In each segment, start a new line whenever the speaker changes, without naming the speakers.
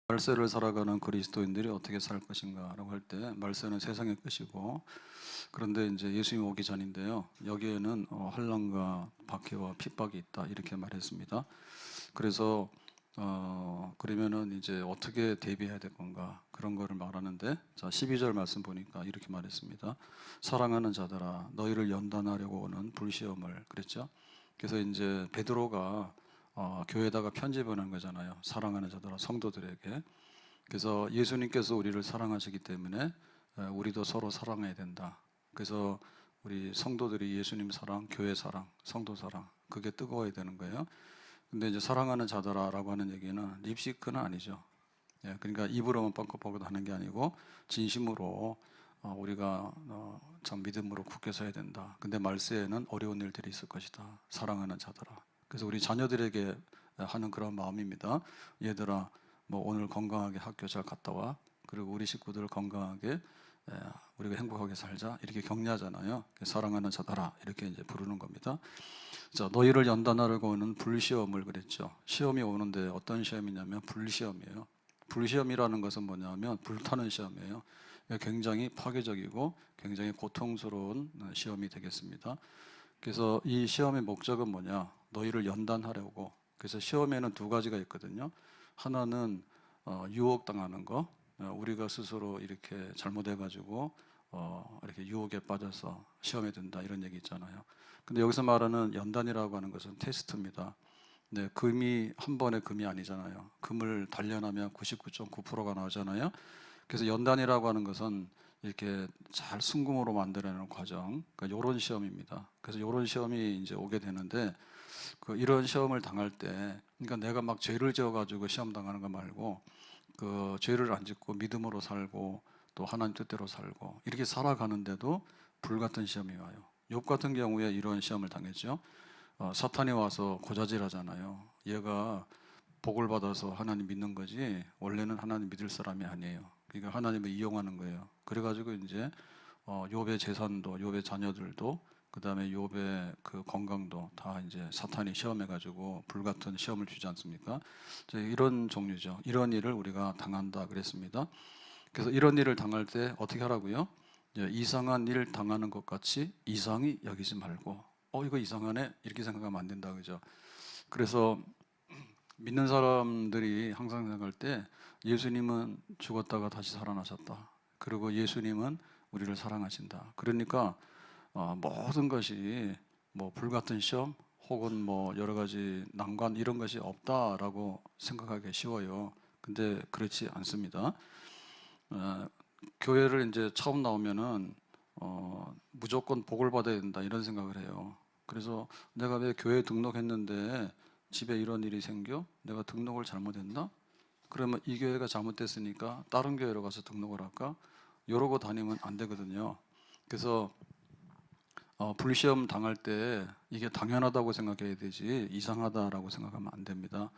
말세를 살아가는 그리스도인들이 어떻게 살 것인가라고 할 때 말세는 세상의 끝이고, 그런데 이제 예수님 오기 전인데요. 여기에는 환난과 박해와 핍박이 있다 이렇게 말했습니다. 그래서 그러면은 이제 어떻게 대비해야 될 건가 그런 거를 말하는데, 자 12절 말씀 보니까 이렇게 말했습니다. 사랑하는 자들아 너희를 연단하려고 오는 불시험을 그랬죠. 그래서 이제 베드로가 교회에다가 편지 보낸 거잖아요. 사랑하는 자들아 성도들에게. 그래서 예수님께서 우리를 사랑하시기 때문에 우리도 서로 사랑해야 된다. 그래서 우리 성도들이 예수님 사랑, 교회 사랑, 성도 사랑 그게 뜨거워야 되는 거예요. 근데 이제 사랑하는 자들아라고 하는 얘기는 립시크는 아니죠. 예, 그러니까 입으로만 뻥긋뻥긋 하는 게 아니고 진심으로 우리가 참 믿음으로 굳게 서야 된다. 근데 말세에는 어려운 일들이 있을 것이다. 사랑하는 자들아. 그래서 우리 자녀들에게 하는 그런 마음입니다. 얘들아, 뭐 오늘 건강하게 학교 잘 갔다 와. 그리고 우리 식구들 건강하게 우리가 행복하게 살자. 이렇게 격려하잖아요. 사랑하는 자들아 이렇게 이제 부르는 겁니다. 자, 너희를 연단하려고 오는 불시험을 그랬죠. 시험이 오는데 어떤 시험이냐면 불시험이에요. 불시험이라는 것은 뭐냐면 불타는 시험이에요. 굉장히 파괴적이고 굉장히 고통스러운 시험이 되겠습니다. 그래서 이 시험의 목적은 뭐냐? 너희를 연단하려고. 그래서 시험에는 두 가지가 있거든요. 하나는 유혹당하는 거. 우리가 스스로 이렇게 잘못해가지고 이렇게 유혹에 빠져서 시험에 든다 이런 얘기 있잖아요. 근데 여기서 말하는 연단이라고 하는 것은 테스트입니다. 네, 금이 한 번의 금이 아니잖아요. 금을 단련하면 99.9%가 나오잖아요. 그래서 연단이라고 하는 것은 이렇게 잘 순금으로 만들어내는 과정, 그러니까 이런 시험입니다. 그래서 이런 시험이 이제 오게 되는데, 이런 시험을 당할 때, 그러니까 내가 막 죄를 지어가지고 시험 당하는 거 말고, 그 죄를 안 짓고 믿음으로 살고 또 하나님 뜻대로 살고 이렇게 살아가는데도 불같은 시험이 와요. 욥 같은 경우에 이런 시험을 당했죠. 사탄이 와서 고자질하잖아요. 얘가 복을 받아서 하나님 믿는 거지 원래는 하나님 믿을 사람이 아니에요. 그러니까 하나님을 이용하는 거예요. 그래가지고 이제 욥의 재산도, 욥의 자녀들도, 그 다음에 욥의 그 건강도 다 이제 사탄이 시험해가지고 불같은 시험을 주지 않습니까? 이런 종류죠. 이런 일을 우리가 당한다 그랬습니다. 그래서 이런 일을 당할 때 어떻게 하라고요? 이상한 일 당하는 것 같이 이상히 여기지 말고, 이거 이상하네 이렇게 생각하면 안 된다 그죠? 그래서 믿는 사람들이 항상 생각할 때 예수님은 죽었다가 다시 살아나셨다. 그리고 예수님은 우리를 사랑하신다. 그러니까 모든 것이 뭐 불같은 시험 혹은 뭐 여러 가지 난관 이런 것이 없다라고 생각하기 쉬워요. 근데 그렇지 않습니다. 교회를 이제 처음 나오면은 무조건 복을 받아야 된다 이런 생각을 해요. 그래서 내가 왜 교회에 등록했는데 집에 이런 일이 생겨? 내가 등록을 잘못했나? 그러면 이 교회가 잘못됐으니까 다른 교회로 가서 등록을 할까? 이러고 다니면 안 되거든요. 그래서 불시험 당할 때 이게 당연하다고 생각해야 되지 이상하다라고 생각하면 안 됩니다.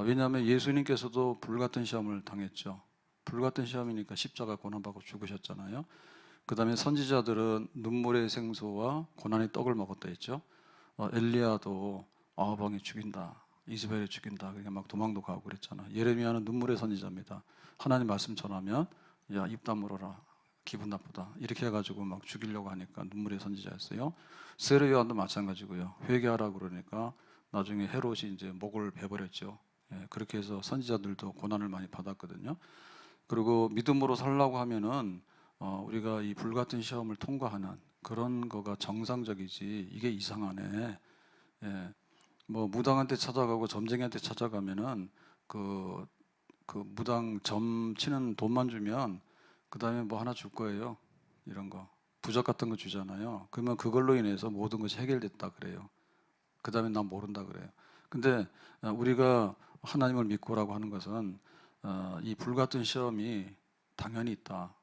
왜냐하면 예수님께서도 불같은 시험을 당했죠. 불같은 시험이니까 십자가 고난받고 죽으셨잖아요. 그 다음에 선지자들은 눈물의 생수와 고난의 떡을 먹었다 했죠. 엘리야도 아하방이 죽인다, 이스라엘이 죽인다, 그러니까 막 도망도 가고 그랬잖아. 예레미야는 눈물의 선지자입니다. 하나님 말씀 전하면 야 입 다물어라, 기분 나쁘다 이렇게 해가지고 막 죽이려고 하니까 눈물의 선지자였어요. 세례요한도 마찬가지고요. 회개하라 그러니까 나중에 헤롯이 이제 목을 베버렸죠. 그렇게 해서 선지자들도 고난을 많이 받았거든요. 그리고 믿음으로 살라고 하면은 우리가 이 불같은 시험을 통과하는 그런 거가 정상적이지 이게 이상하네. 뭐 무당한테 찾아가고 점쟁이한테 찾아가면은 그, 그 무당 점 치는 돈만 주면 그 다음에 뭐 하나 줄 거예요. 이런 거 부적 같은 거 주잖아요. 그러면 그걸로 인해서 모든 것이 해결됐다 그래요. 그 다음에 난 모른다 그래요. 근데 우리가 하나님을 믿고라고 하는 것은 이 불같은 시험이 당연히 있다.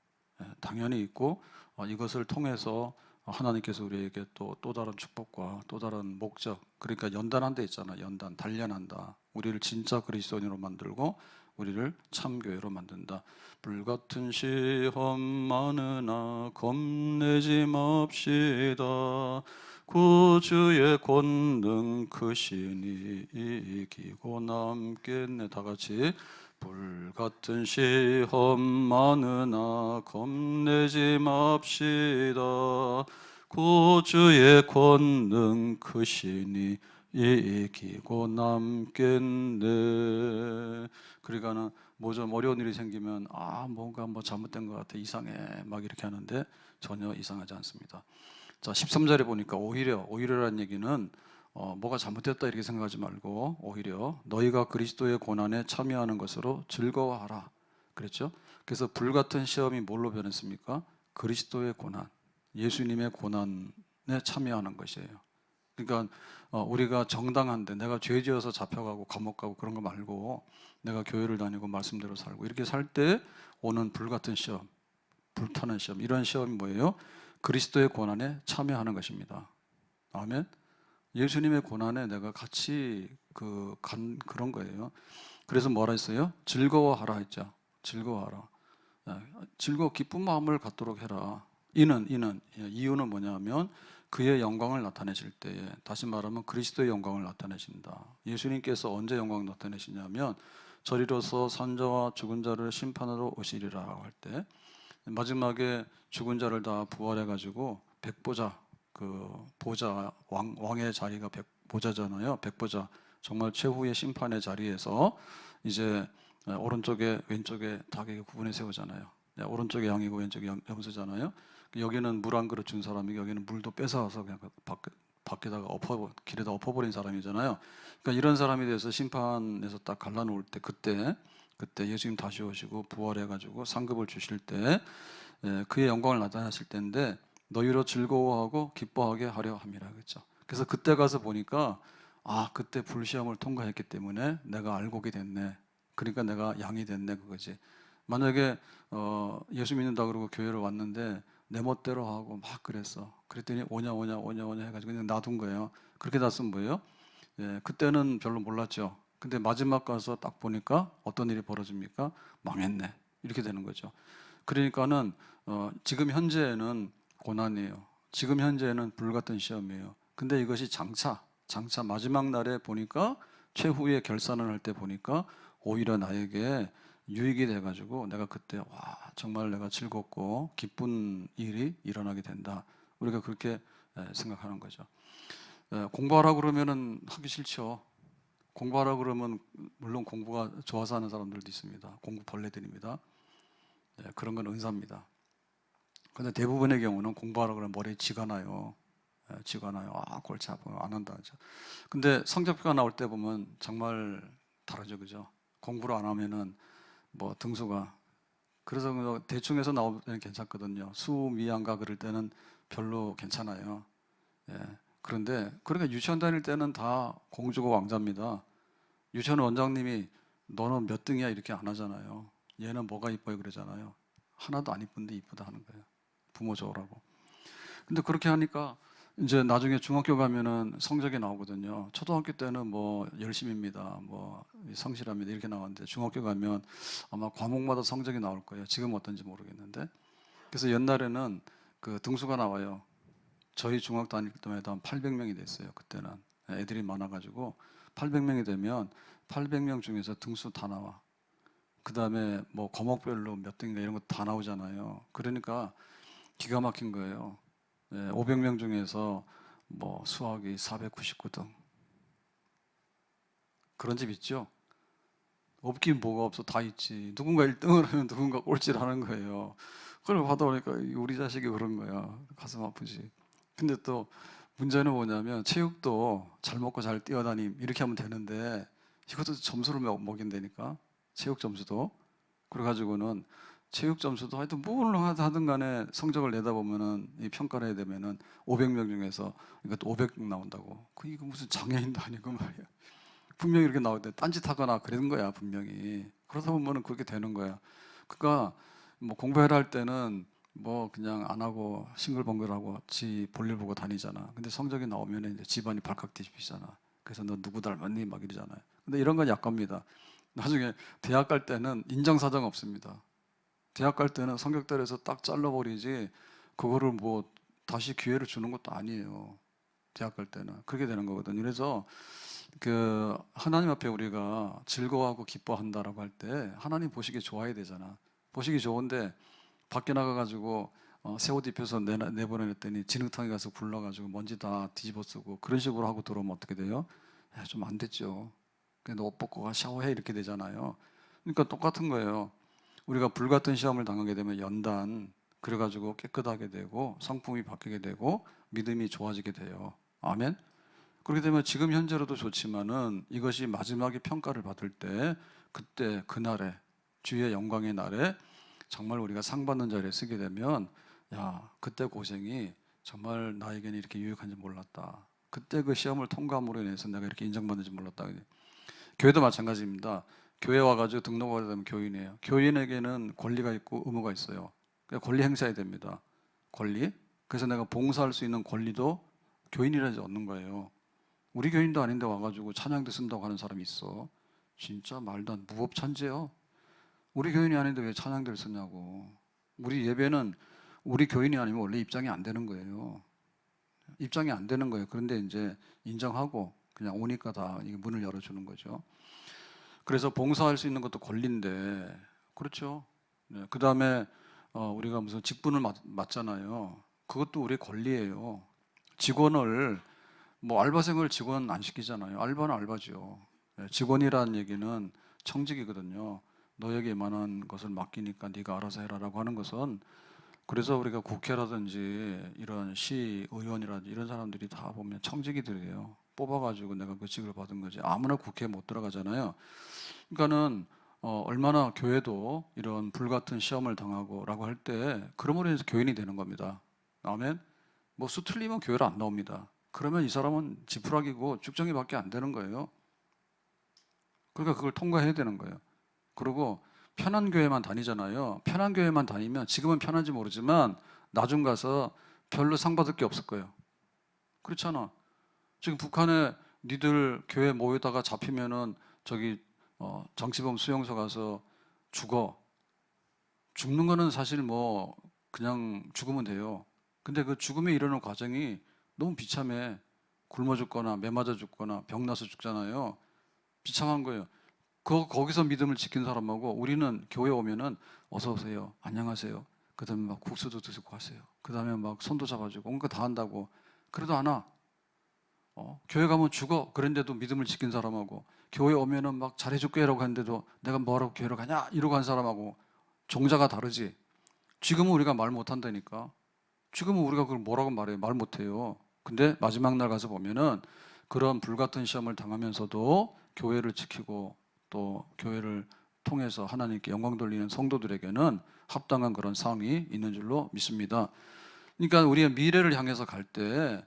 당연히 있고 이것을 통해서 하나님께서 우리에게 또 다른 축복과 또 다른 목적, 그러니까 연단한다 있잖아. 연단, 단련한다. 우리를 진짜 그리스도인으로 만들고 우리를 참교회로 만든다. 불같은 시험 많으나 겁내지 맙시다. 구주의 권능 크시니 이기고 남겠네. 다 같이 불같은 시험 많으나 겁내지 맙시다. 구주의 권능 크시니 이기고 남겠네. 그러니까는 뭐 좀 어려운 일이 생기면 뭔가 뭐 잘못된 것 같아, 이상해, 막 이렇게 하는데 전혀 이상하지 않습니다. 자, 13절에 보니까 오히려라는 얘기는 뭐가 잘못됐다 이렇게 생각하지 말고 오히려 너희가 그리스도의 고난에 참여하는 것으로 즐거워하라 그랬죠. 그래서 불같은 시험이 뭘로 변했습니까? 그리스도의 고난, 예수님의 고난에 참여하는 것이에요. 그러니까 우리가 정당한데 내가 죄 지어서 잡혀가고 감옥 가고 그런 거 말고 내가 교회를 다니고 말씀대로 살고 이렇게 살 때 오는 불같은 시험, 불타는 시험, 이런 시험이 뭐예요? 그리스도의 고난에 참여하는 것입니다. 아멘. 예수님의 고난에 내가 같이 그런 거예요. 그래서 뭐라 했어요? 즐거워하라 했죠. 즐거워하라. 기쁜 마음을 갖도록 해라. 이유는 뭐냐면 그의 영광을 나타내실 때에, 다시 말하면 그리스도의 영광을 나타내신다. 예수님께서 언제 영광을 나타내시냐면 저리로서 산자와 죽은 자를 심판하러 오시리라 할 때, 마지막에 죽은 자를 다 부활해 가지고 백보자, 그 보자, 왕의 자리가 백보자잖아요. 백보자, 정말 최후의 심판의 자리에서 이제 오른쪽에 왼쪽에 닭에게 구분해 세우잖아요. 오른쪽에 양이고 왼쪽에 염소잖아요. 여기는 물 한 그릇 준 사람이 여기는 물도 뺏어와서 그냥 밖에다가 길에다 엎어버린 사람이잖아요. 그러니까 이런 사람에 대해서 심판에서 딱 갈라놓을 때, 그때 예수님 다시 오시고 부활해가지고 상급을 주실 때 그의 영광을 나타내실 때인데 너희로 즐거워하고 기뻐하게 하려 함이라 그랬죠. 그래서 그때 가서 보니까 그때 불시험을 통과했기 때문에 내가 알곡이 됐네. 그러니까 내가 양이 됐네 그거지. 만약에 예수 믿는다 그러고 교회를 왔는데 내 멋대로 하고 막 그랬더니 오냐 해가지고 그냥 놔둔 거예요. 그렇게 놔두면 뭐예요? 그때는 별로 몰랐죠. 근데 마지막 가서 딱 보니까 어떤 일이 벌어집니까? 망했네. 이렇게 되는 거죠. 그러니까는 지금 현재에는 고난이에요. 지금 현재에는 불같은 시험이에요. 근데 이것이 장차 마지막 날에 보니까 최후의 결산을 할 때 보니까 오히려 나에게 유익이 돼가지고 내가 그때 정말 내가 즐겁고 기쁜 일이 일어나게 된다. 우리가 그렇게 생각하는 거죠. 공부하라고 그러면은 하기 싫죠. 공부하라고 그러면 물론 공부가 좋아서 하는 사람들도 있습니다. 공부 벌레들입니다. 그런 건 은사입니다. 근데 대부분의 경우는 공부하라고 그러면 머리에 쥐가 나요. 골치 아파요. 안 한다. 근데 성적표가 나올 때 보면 정말 다르죠. 그죠? 공부를 안 하면은 뭐 등수가, 그래서 대충 해서 나오면 괜찮거든요. 수미양가 그럴 때는 별로 괜찮아요. 그런데 그러니까 유치원 다닐 때는 다 공주고 왕자입니다. 유치원 원장님이 너는 몇 등이야 이렇게 안 하잖아요. 얘는 뭐가 이뻐요 그러잖아요. 하나도 안 이쁜데 이쁘다 하는 거예요. 부모 좋으라고. 근데 그렇게 하니까 이제 나중에 중학교 가면은 성적이 나오거든요. 초등학교 때는 뭐 열심입니다, 뭐 성실합니다 이렇게 나왔는데 중학교 가면 아마 과목마다 성적이 나올 거예요. 지금 어떤지 모르겠는데. 그래서 옛날에는 그 등수가 나와요. 저희 중학교 다닐 때만 해도 한 800명이 됐어요. 그때는 애들이 많아가지고 800명이 되면 800명 중에서 등수 다 나와. 그 다음에 뭐 과목별로 몇 등인가 이런 거 다 나오잖아요. 그러니까 기가 막힌 거예요. 500명 중에서 뭐 수학이 499등 그런 집 있죠? 없긴 뭐가 없어, 다 있지. 누군가 1등을 하면 누군가 꼴찌를 하는 거예요. 그걸 하다 보니까 우리 자식이 그런 거야. 가슴 아프지. 근데 또 문제는 뭐냐면 체육도 잘 먹고 잘 뛰어다님 이렇게 하면 되는데 이것도 점수를 먹인다니까. 체육 점수도. 그래가지고는 체육 점수도 하여튼 뭘 하든 간에 성적을 내다 보면은 이 평가를 해야 되면은 500명 중에서 이것도 500명 나온다고. 이거 무슨 장애인도 아니고 말이야. 분명히 이렇게 나오는데 딴짓하거나 그런 거야 분명히. 그러다 보면은 그렇게 되는 거야. 그러니까 뭐 공부해라 할 때는 뭐 그냥 안 하고 싱글벙글하고 지 볼일 보고 다니잖아. 근데 성적이 나오면 이제 집안이 발칵 뒤집히잖아. 그래서 너 누구 닮았니 막 이러잖아요. 근데 이런 건 약갑니다. 나중에 대학 갈 때는 인정사정 없습니다. 대학 갈 때는 성적대로에서 딱 잘라버리지 그거를 뭐 다시 기회를 주는 것도 아니에요. 대학 갈 때는 그렇게 되는 거거든요. 그래서 하나님 앞에 우리가 즐거워하고 기뻐한다라고 할 때 하나님 보시기 좋아야 되잖아. 보시기 좋은데 밖에 나가가지고 새 옷 입혀서 내보내랬더니 진흙탕에 가서 굴러가지고 먼지 다 뒤집어 쓰고 그런 식으로 하고 들어오면 어떻게 돼요? 좀 안 됐죠. 그냥 너 옷 벗고 가 샤워해 이렇게 되잖아요. 그러니까 똑같은 거예요. 우리가 불같은 시험을 당하게 되면 연단 그래가지고 깨끗하게 되고 성품이 바뀌게 되고 믿음이 좋아지게 돼요. 아멘. 그렇게 되면 지금 현재로도 좋지만은 이것이 마지막에 평가를 받을 때 그때 그날에 주의 영광의 날에 정말 우리가 상 받는 자리에 쓰게 되면 야 그때 고생이 정말 나에게는 이렇게 유익한지 몰랐다. 그때 그 시험을 통과함으로 인해서 내가 이렇게 인정받는지 몰랐다. 교회도 마찬가지입니다. 교회 와가지고 등록하게 되면 교인이에요. 교인에게는 권리가 있고 의무가 있어요. 그러니까 권리 행사해야 됩니다. 권리. 그래서 내가 봉사할 수 있는 권리도 교인이라서 얻는 거예요. 우리 교인도 아닌데 와가지고 찬양대 쓴다고 하는 사람이 있어. 진짜 말도 안 무법천지예요. 우리 교인이 아닌데 왜 찬양대를 쓰냐고. 우리 예배는 우리 교인이 아니면 원래 입장이 안 되는 거예요. 입장이 안 되는 거예요. 그런데 이제 인정하고 그냥 오니까 다 이게 문을 열어주는 거죠. 그래서 봉사할 수 있는 것도 권리인데 그렇죠. 네. 그 다음에 우리가 무슨 직분을 맡잖아요. 그것도 우리의 권리예요. 직원을 뭐 알바생을 직원 안 시키잖아요. 알바는 알바죠. 네. 직원이라는 얘기는 청직이거든요. 너에게 이만한 것을 맡기니까 네가 알아서 해라라고 하는 것은 그래서 우리가 국회라든지 이런 시의원이라든지 이런 사람들이 다 보면 청직이들이에요. 뽑아가지고 내가 그 직을 받은 거지. 아무나 국회에 못 들어가잖아요. 그러니까는 얼마나 교회도 이런 불같은 시험을 당하고라고 할 때 그러므로 해서 교인이 되는 겁니다. 아멘. 뭐 수틀리면 교회를 안 나옵니다. 그러면 이 사람은 지푸라기고 쭉정이밖에 안 되는 거예요. 그러니까 그걸 통과해야 되는 거예요. 그리고 편한 교회만 다니잖아요. 편한 교회만 다니면 지금은 편한지 모르지만 나중 가서 별로 상 받을 게 없을 거예요. 그렇잖아. 지금 북한에 니들 교회 모이다가 잡히면은 저기 정치범 수용소 가서 죽어. 죽는 거는 사실 뭐 그냥 죽으면 돼요. 근데 그 죽음에 이르는 과정이 너무 비참해. 굶어 죽거나 매 맞아 죽거나 병 나서 죽잖아요. 비참한 거예요. 거기서 믿음을 지킨 사람하고 우리는 교회 오면은 어서 오세요. 안녕하세요. 그 다음에 막 국수도 드시고 하세요. 그 다음에 막 손도 잡아주고 온거 다 한다고. 그래도 안 와. 교회 가면 죽어. 그런데도 믿음을 지킨 사람하고 교회 오면은 막 잘해줄게라고 하는데도 내가 뭐하러 교회로 가냐 이러고 한 사람하고 종자가 다르지. 지금은 우리가 말 못한다니까. 지금은 우리가 그걸 뭐라고 말해요? 말 못해요. 근데 마지막 날 가서 보면은 그런 불같은 시험을 당하면서도 교회를 지키고 또 교회를 통해서 하나님께 영광 돌리는 성도들에게는 합당한 그런 상이 있는 줄로 믿습니다. 그러니까 우리의 미래를 향해서 갈 때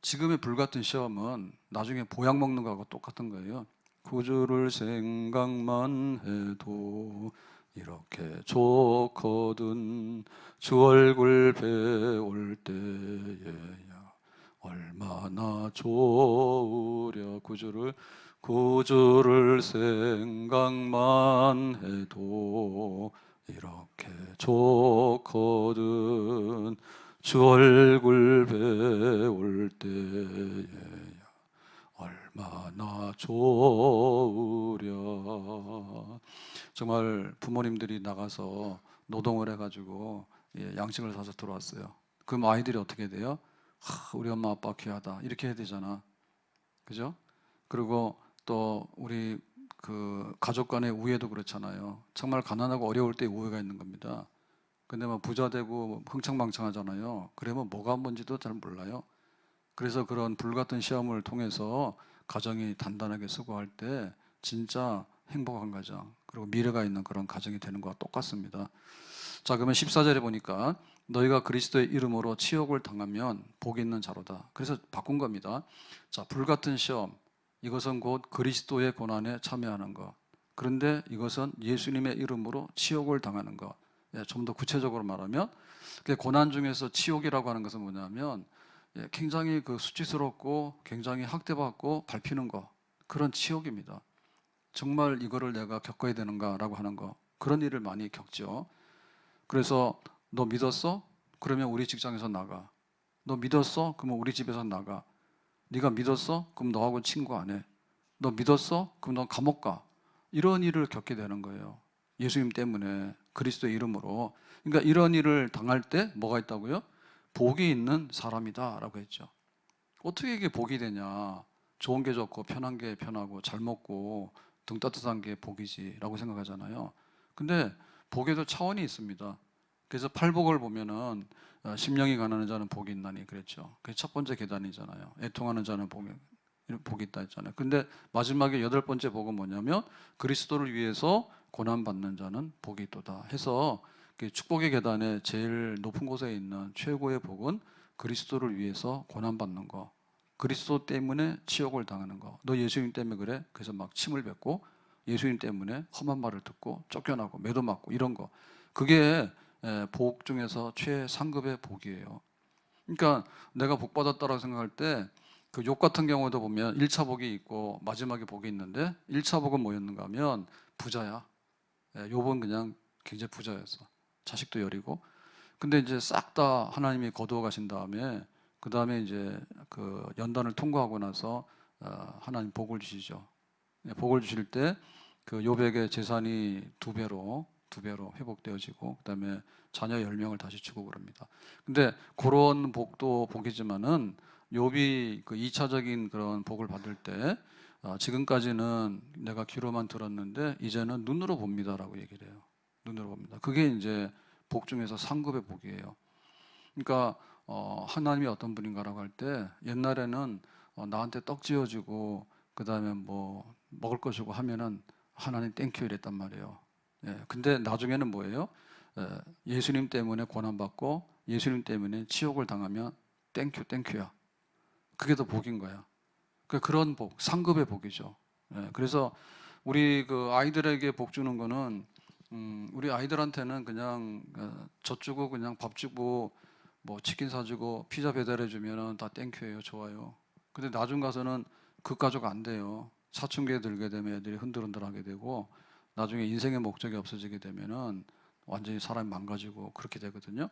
지금의 불같은 시험은 나중에 보약 먹는 거하고 똑같은 거예요. 구주를 생각만 해도 이렇게 좋거든 주 얼굴 배울 때에야 얼마나 좋으랴. 구주를 생각만 해도 이렇게 좋거든 주 얼굴 배울 때에야 얼마나 좋으랴. 정말 부모님들이 나가서 노동을 해가지고 양식을 사서 들어왔어요. 그럼 아이들이 어떻게 돼요? 우리 엄마 아빠 귀하다 이렇게 해야 되잖아. 그죠? 그리고 또 우리 그 가족 간의 우애도 그렇잖아요. 정말 가난하고 어려울 때 우애가 있는 겁니다. 근데 막 부자 되고 흥청망청하잖아요. 그러면 뭐가 뭔지도 잘 몰라요. 그래서 그런 불같은 시험을 통해서 가정이 단단하게 수고할 때 진짜 행복한 가정 그리고 미래가 있는 그런 가정이 되는 것과 똑같습니다. 자, 그러면 14절에 보니까 너희가 그리스도의 이름으로 치욕을 당하면 복이 있는 자로다. 그래서 바꾼 겁니다. 자, 불같은 시험 이것은 곧 그리스도의 고난에 참여하는 것. 그런데 이것은 예수님의 이름으로 치욕을 당하는 것. 좀 더 구체적으로 말하면 고난 중에서 치욕이라고 하는 것은 뭐냐면 굉장히 그 수치스럽고 굉장히 학대받고 밟히는 거 그런 치욕입니다. 정말 이거를 내가 겪어야 되는가라고 하는 거 그런 일을 많이 겪죠. 그래서 너 믿었어? 그러면 우리 직장에서 나가. 너 믿었어? 그러면 우리 집에서 나가. 네가 믿었어? 그럼 너하고 친구 안 해. 너 믿었어? 그럼 너 감옥 가. 이런 일을 겪게 되는 거예요. 예수님 때문에, 그리스도의 이름으로. 그러니까 이런 일을 당할 때 뭐가 있다고요? 복이 있는 사람이다 라고 했죠. 어떻게 이게 복이 되냐? 좋은 게 좋고 편한 게 편하고 잘 먹고 등 따뜻한 게 복이지 라고 생각하잖아요. 근데 복에도 차원이 있습니다. 그래서 팔복을 보면은 심령이 가난한 자는 복이 있나니 그랬죠. 그게 첫 번째 계단이잖아요. 애통하는 자는 복이 있다 했잖아요. 근데 마지막에 여덟 번째 복은 뭐냐면 그리스도를 위해서 고난받는 자는 복이 있도다 해서 축복의 계단에 제일 높은 곳에 있는 최고의 복은 그리스도를 위해서 고난받는 거, 그리스도 때문에 치욕을 당하는 거. 너 예수님 때문에 그래? 그래서 막 침을 뱉고 예수님 때문에 험한 말을 듣고 쫓겨나고 매도 맞고 이런 거. 그게 복 중에서 최상급의 복이에요. 그러니까 내가 복 받았다라고 생각할 때 그 욥 같은 경우도 보면 1차 복이 있고 마지막에 복이 있는데 1차 복은 뭐였는가 하면 부자야. 욥은 그냥 굉장히 부자였어. 자식도 여리고. 근데 이제 싹 다 하나님이 거두어 가신 다음에 그 다음에 이제 그 연단을 통과하고 나서 하나님 복을 주시죠. 복을 주실 때 그 욥에게 재산이 두 배로 회복되어지고 그다음에 자녀 10명을 다시 주고 그럽니다. 근데 그런 복도 복이지만은 욥이 그 2차적인 그런 복을 받을 때 지금까지는 내가 귀로만 들었는데 이제는 눈으로 봅니다라고 얘기를 해요. 눈으로 봅니다. 그게 이제 복 중에서 상급의 복이에요. 그러니까 하나님이 어떤 분인가라고 할 때 옛날에는 나한테 떡 지어주고 그 다음에 뭐 먹을 거 주고 하면은 하나님 땡큐 이랬단 말이에요. 예, 근데 나중에는 뭐예요? 예수님 때문에 고난받고 예수님 때문에 치욕을 당하면 땡큐 땡큐야. 그게 더 복인 거야. 그런 복, 상급의 복이죠. 예, 그래서 우리 그 아이들에게 복 주는 거는 우리 아이들한테는 그냥 젖 주고 그냥 밥 주고 뭐 치킨 사주고 피자 배달해 주면은 다 땡큐예요, 좋아요. 근데 나중 가서는 그 가족 안 돼요. 사춘기에 들게 되면 애들이 흔들흔들하게 되고 나중에 인생의 목적이 없어지게 되면은 완전히 사람이 망가지고 그렇게 되거든요.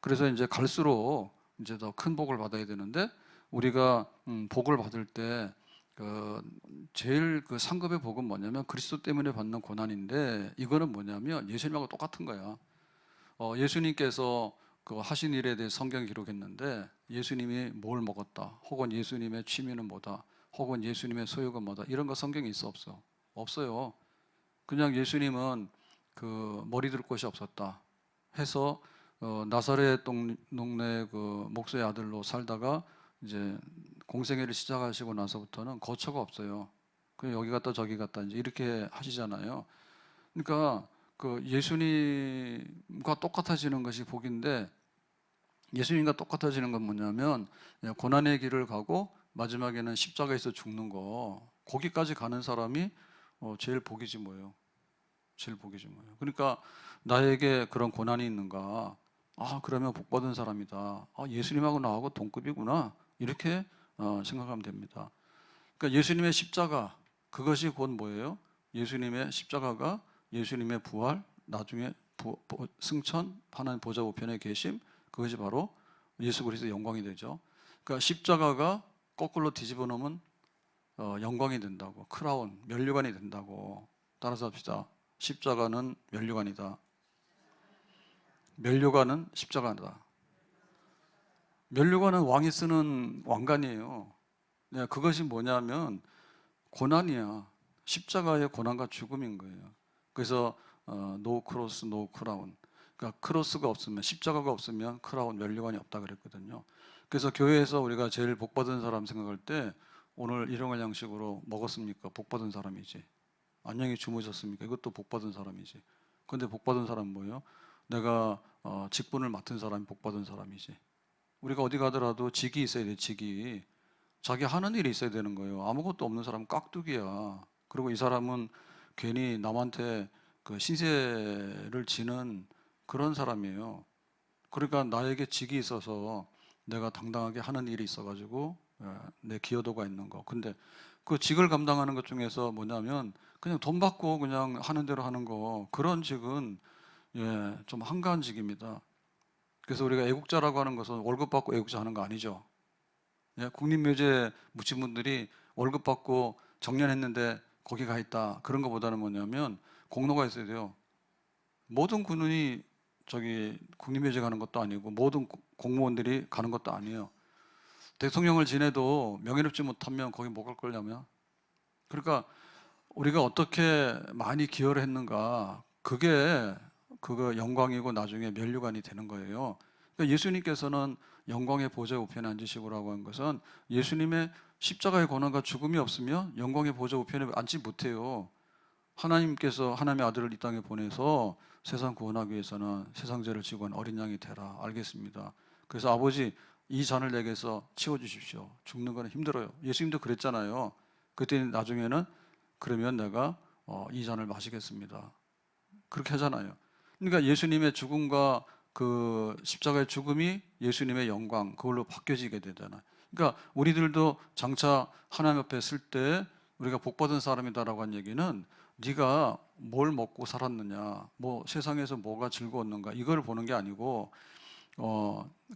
그래서 이제 갈수록 이제 더 큰 복을 받아야 되는데 우리가 복을 받을 때 그 제일 그 상급의 복은 뭐냐면 그리스도 때문에 받는 고난인데 이거는 뭐냐면 예수님하고 똑같은 거야. 예수님께서 그 하신 일에 대해 성경 기록했는데 예수님이 뭘 먹었다, 혹은 예수님의 취미는 뭐다, 혹은 예수님의 소유가 뭐다 이런 거 성경에 있어 없어? 없어요. 그냥 예수님은 그 머리 둘 곳이 없었다 해서 나사렛 동네 그 목수의 아들로 살다가 이제 공생애를 시작하시고 나서부터는 거처가 없어요. 그냥 여기 갔다 저기 갔다 이제 이렇게 하시잖아요. 그러니까 그 예수님과 똑같아지는 것이 복인데 예수님과 똑같아지는 건 뭐냐면 고난의 길을 가고 마지막에는 십자가에서 죽는 거 거기까지 가는 사람이 제일 복이지 뭐예요. 제일 복이지 뭐예요. 그러니까 나에게 그런 고난이 있는가? 그러면 복 받은 사람이다. 예수님하고 나하고 동급이구나. 이렇게 생각하면 됩니다. 그러니까 예수님의 십자가 그것이 곧 뭐예요? 예수님의 십자가가 예수님의 부활, 나중에 승천, 하나님 보좌 우편에 계심, 그것이 바로 예수 그리스도의 영광이 되죠. 그러니까 십자가가 거꾸로 뒤집어 놓으면 영광이 된다고, 크라운, 면류관이 된다고. 따라서 합시다. 십자가는 면류관이다. 면류관은 십자가다. 면류관은 왕이 쓰는 왕관이에요. 네, 그것이 뭐냐면 고난이야. 십자가의 고난과 죽음인 거예요. 그래서 노 크로스 노 크라운. 그러니까 크로스가 없으면, 십자가가 없으면 크라운, 면류관이 없다 그랬거든요. 그래서 교회에서 우리가 제일 복 받은 사람 생각할 때 오늘 일용할 양식으로 먹었습니까? 복 받은 사람이지. 안녕히 주무셨습니까? 이것도 복 받은 사람이지. 근데 복 받은 사람은 뭐예요? 내가 직분을 맡은 사람이 복 받은 사람이지. 우리가 어디 가더라도 직이 있어야 돼, 직이. 자기 하는 일이 있어야 되는 거예요. 아무것도 없는 사람은 깍두기야. 그리고 이 사람은 괜히 남한테 그 신세를 지는 그런 사람이에요. 그러니까 나에게 직이 있어서 내가 당당하게 하는 일이 있어가지고 내 기여도가 있는 거. 근데 그 직을 감당하는 것 중에서 뭐냐면 그냥 돈 받고 그냥 하는 대로 하는 거. 그런 직은 좀 한가한 직입니다. 그래서 우리가 애국자라고 하는 것은 월급 받고 애국자 하는 거 아니죠. 국립묘지 묻힌 분들이 월급 받고 정년했는데 거기 가 있다. 그런 것보다는 뭐냐면 공로가 있어야 돼요. 모든 군인이 저기 국립묘지 가는 것도 아니고 모든 공무원들이 가는 것도 아니에요. 대통령을 지내도 명예롭지 못하면 거기 못 갈 거냐면. 그러니까 우리가 어떻게 많이 기여를 했는가, 그게 그거 영광이고 나중에 면류관이 되는 거예요. 그러니까 예수님께서는 영광의 보좌 우편에 앉으시고라고 한 것은 예수님의 십자가의 고난과 죽음이 없으면 영광의 보좌 우편에 앉지 못해요. 하나님께서 하나님의 아들을 이 땅에 보내서 세상 구원하기 위해서는 세상 죄를 지고 한 어린 양이 되라. 알겠습니다. 그래서 아버지, 이 잔을 내게서 치워주십시오. 죽는 거는 힘들어요. 예수님도 그랬잖아요. 그때 나중에는 그러면 내가 이 잔을 마시겠습니다. 그렇게 하잖아요. 그러니까 예수님의 죽음과 그 십자가의 죽음이 예수님의 영광, 그걸로 바뀌어지게 되잖아요. 그러니까 우리들도 장차 하나님 앞에 설 때 우리가 복받은 사람이다라고 한 얘기는 네가 뭘 먹고 살았느냐, 뭐 세상에서 뭐가 즐거웠는가, 이걸 보는 게 아니고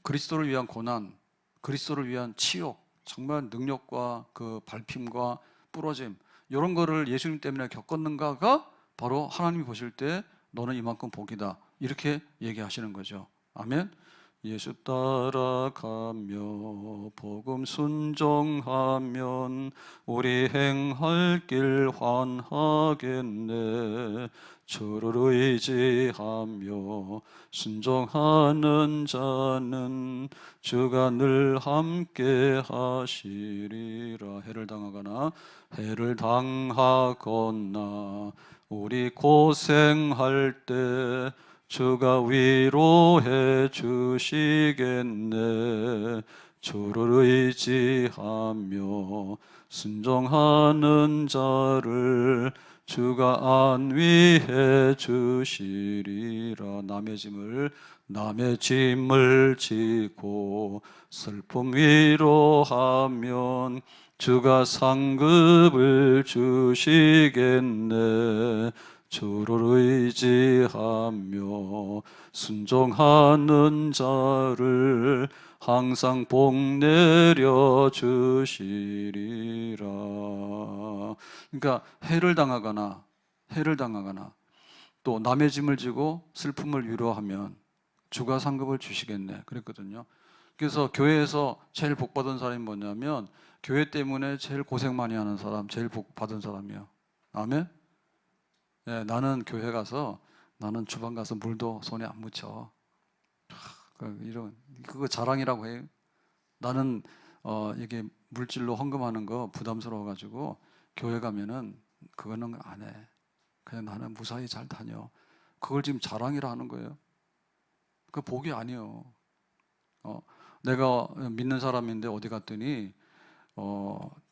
그리스도를 위한 고난, 그리스도를 위한 치욕, 정말 능력과 그 밟힘과 부러짐, 이런 거를 예수님 때문에 겪었는가가 바로 하나님이 보실 때 너는 이만큼 복이다, 이렇게 얘기하시는 거죠. 아멘. 예수 따라가며 복음 순종하면 우리 행할 길 환하겠네. 주를 의지하며 순종하는 자는 주가 늘 함께 하시리라. 해를 당하거나 우리 고생할 때 주가 위로해 주시겠네. 주를 의지하며 순종하는 자를 주가 안위해 주시리라. 남의 짐을 지고 슬픔 위로하면 주가 상급을 주시겠네. 주를 의지하며 순종하는 자를 항상 복 내려 주시리라. 그러니까 해를 당하거나 또 남의 짐을 지고 슬픔을 위로하면 주가 상급을 주시겠네, 그랬거든요. 그래서 교회에서 제일 복 받은 사람이 뭐냐면 교회 때문에 제일 고생 많이 하는 사람, 제일 복 받은 사람이에요. 아멘. 예, 나는 교회 가서, 나는 주방 가서 물도 손에 안 묻혀. 그거 자랑이라고 해요. 나는 이게 물질로 헌금하는 거 부담스러워 가지고 교회 가면은 그거는 안 해. 그냥 나는 무사히 잘 다녀. 그걸 지금 자랑이라 하는 거예요. 그 복이 아니에요. 내가 믿는 사람인데 어디 갔더니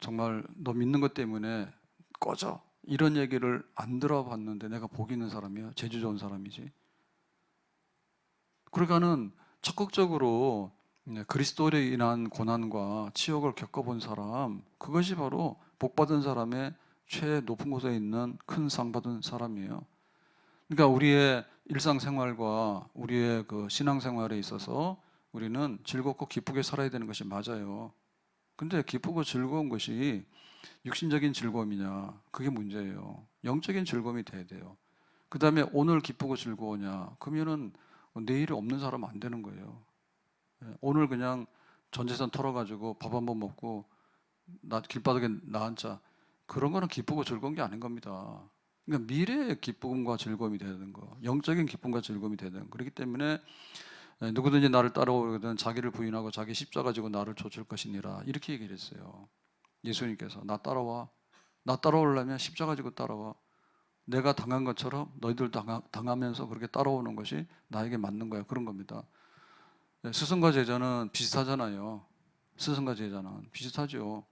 정말 너 믿는 것 때문에 꺼져, 이런 얘기를 안 들어봤는데 내가 복 있는 사람이야? 재주 좋은 사람이지. 그러니까는 적극적으로 그리스도로 인한 고난과 치욕을 겪어본 사람, 그것이 바로 복 받은 사람의 최 높은 곳에 있는 큰 상 받은 사람이에요. 그러니까 우리의 일상생활과 우리의 그 신앙생활에 있어서 우리는 즐겁고 기쁘게 살아야 되는 것이 맞아요. 근데 기쁘고 즐거운 것이 육신적인 즐거움이냐, 그게 문제예요. 영적인 즐거움이 돼야 돼요. 그 다음에 오늘 기쁘고 즐거우냐, 그러면은 내일이 없는 사람은 안 되는 거예요. 오늘 그냥 전 재산 털어가지고 밥 한 번 먹고 길바닥에 나앉자, 그런 거는 기쁘고 즐거운 게 아닌 겁니다. 그러니까 미래의 기쁨과 즐거움이 돼야 되는 거, 영적인 기쁨과 즐거움이 돼야 되는 거. 그렇기 때문에 누구든지 나를 따라오거든 자기를 부인하고 자기 십자가 지고 나를 좇을 것이니라, 이렇게 얘기를 했어요. 예수님께서 나 따라오려면 십자가 지고 따라와. 내가 당한 것처럼 너희들 당하면서 그렇게 따라오는 것이 나에게 맞는 거야, 그런 겁니다. 스승과 제자는 비슷하잖아요. 스승과 제자는 비슷하죠.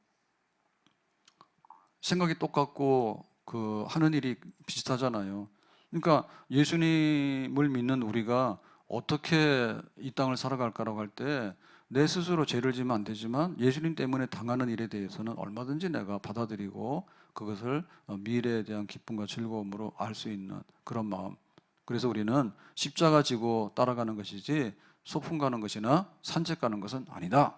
생각이 똑같고 그 하는 일이 비슷하잖아요. 그러니까 예수님을 믿는 우리가 어떻게 이 땅을 살아갈까라고 할 때 내 스스로 죄를 지면 안 되지만 예수님 때문에 당하는 일에 대해서는 얼마든지 내가 받아들이고 그것을 미래에 대한 기쁨과 즐거움으로 알 수 있는 그런 마음. 그래서 우리는 십자가 지고 따라가는 것이지 소풍 가는 것이나 산책 가는 것은 아니다.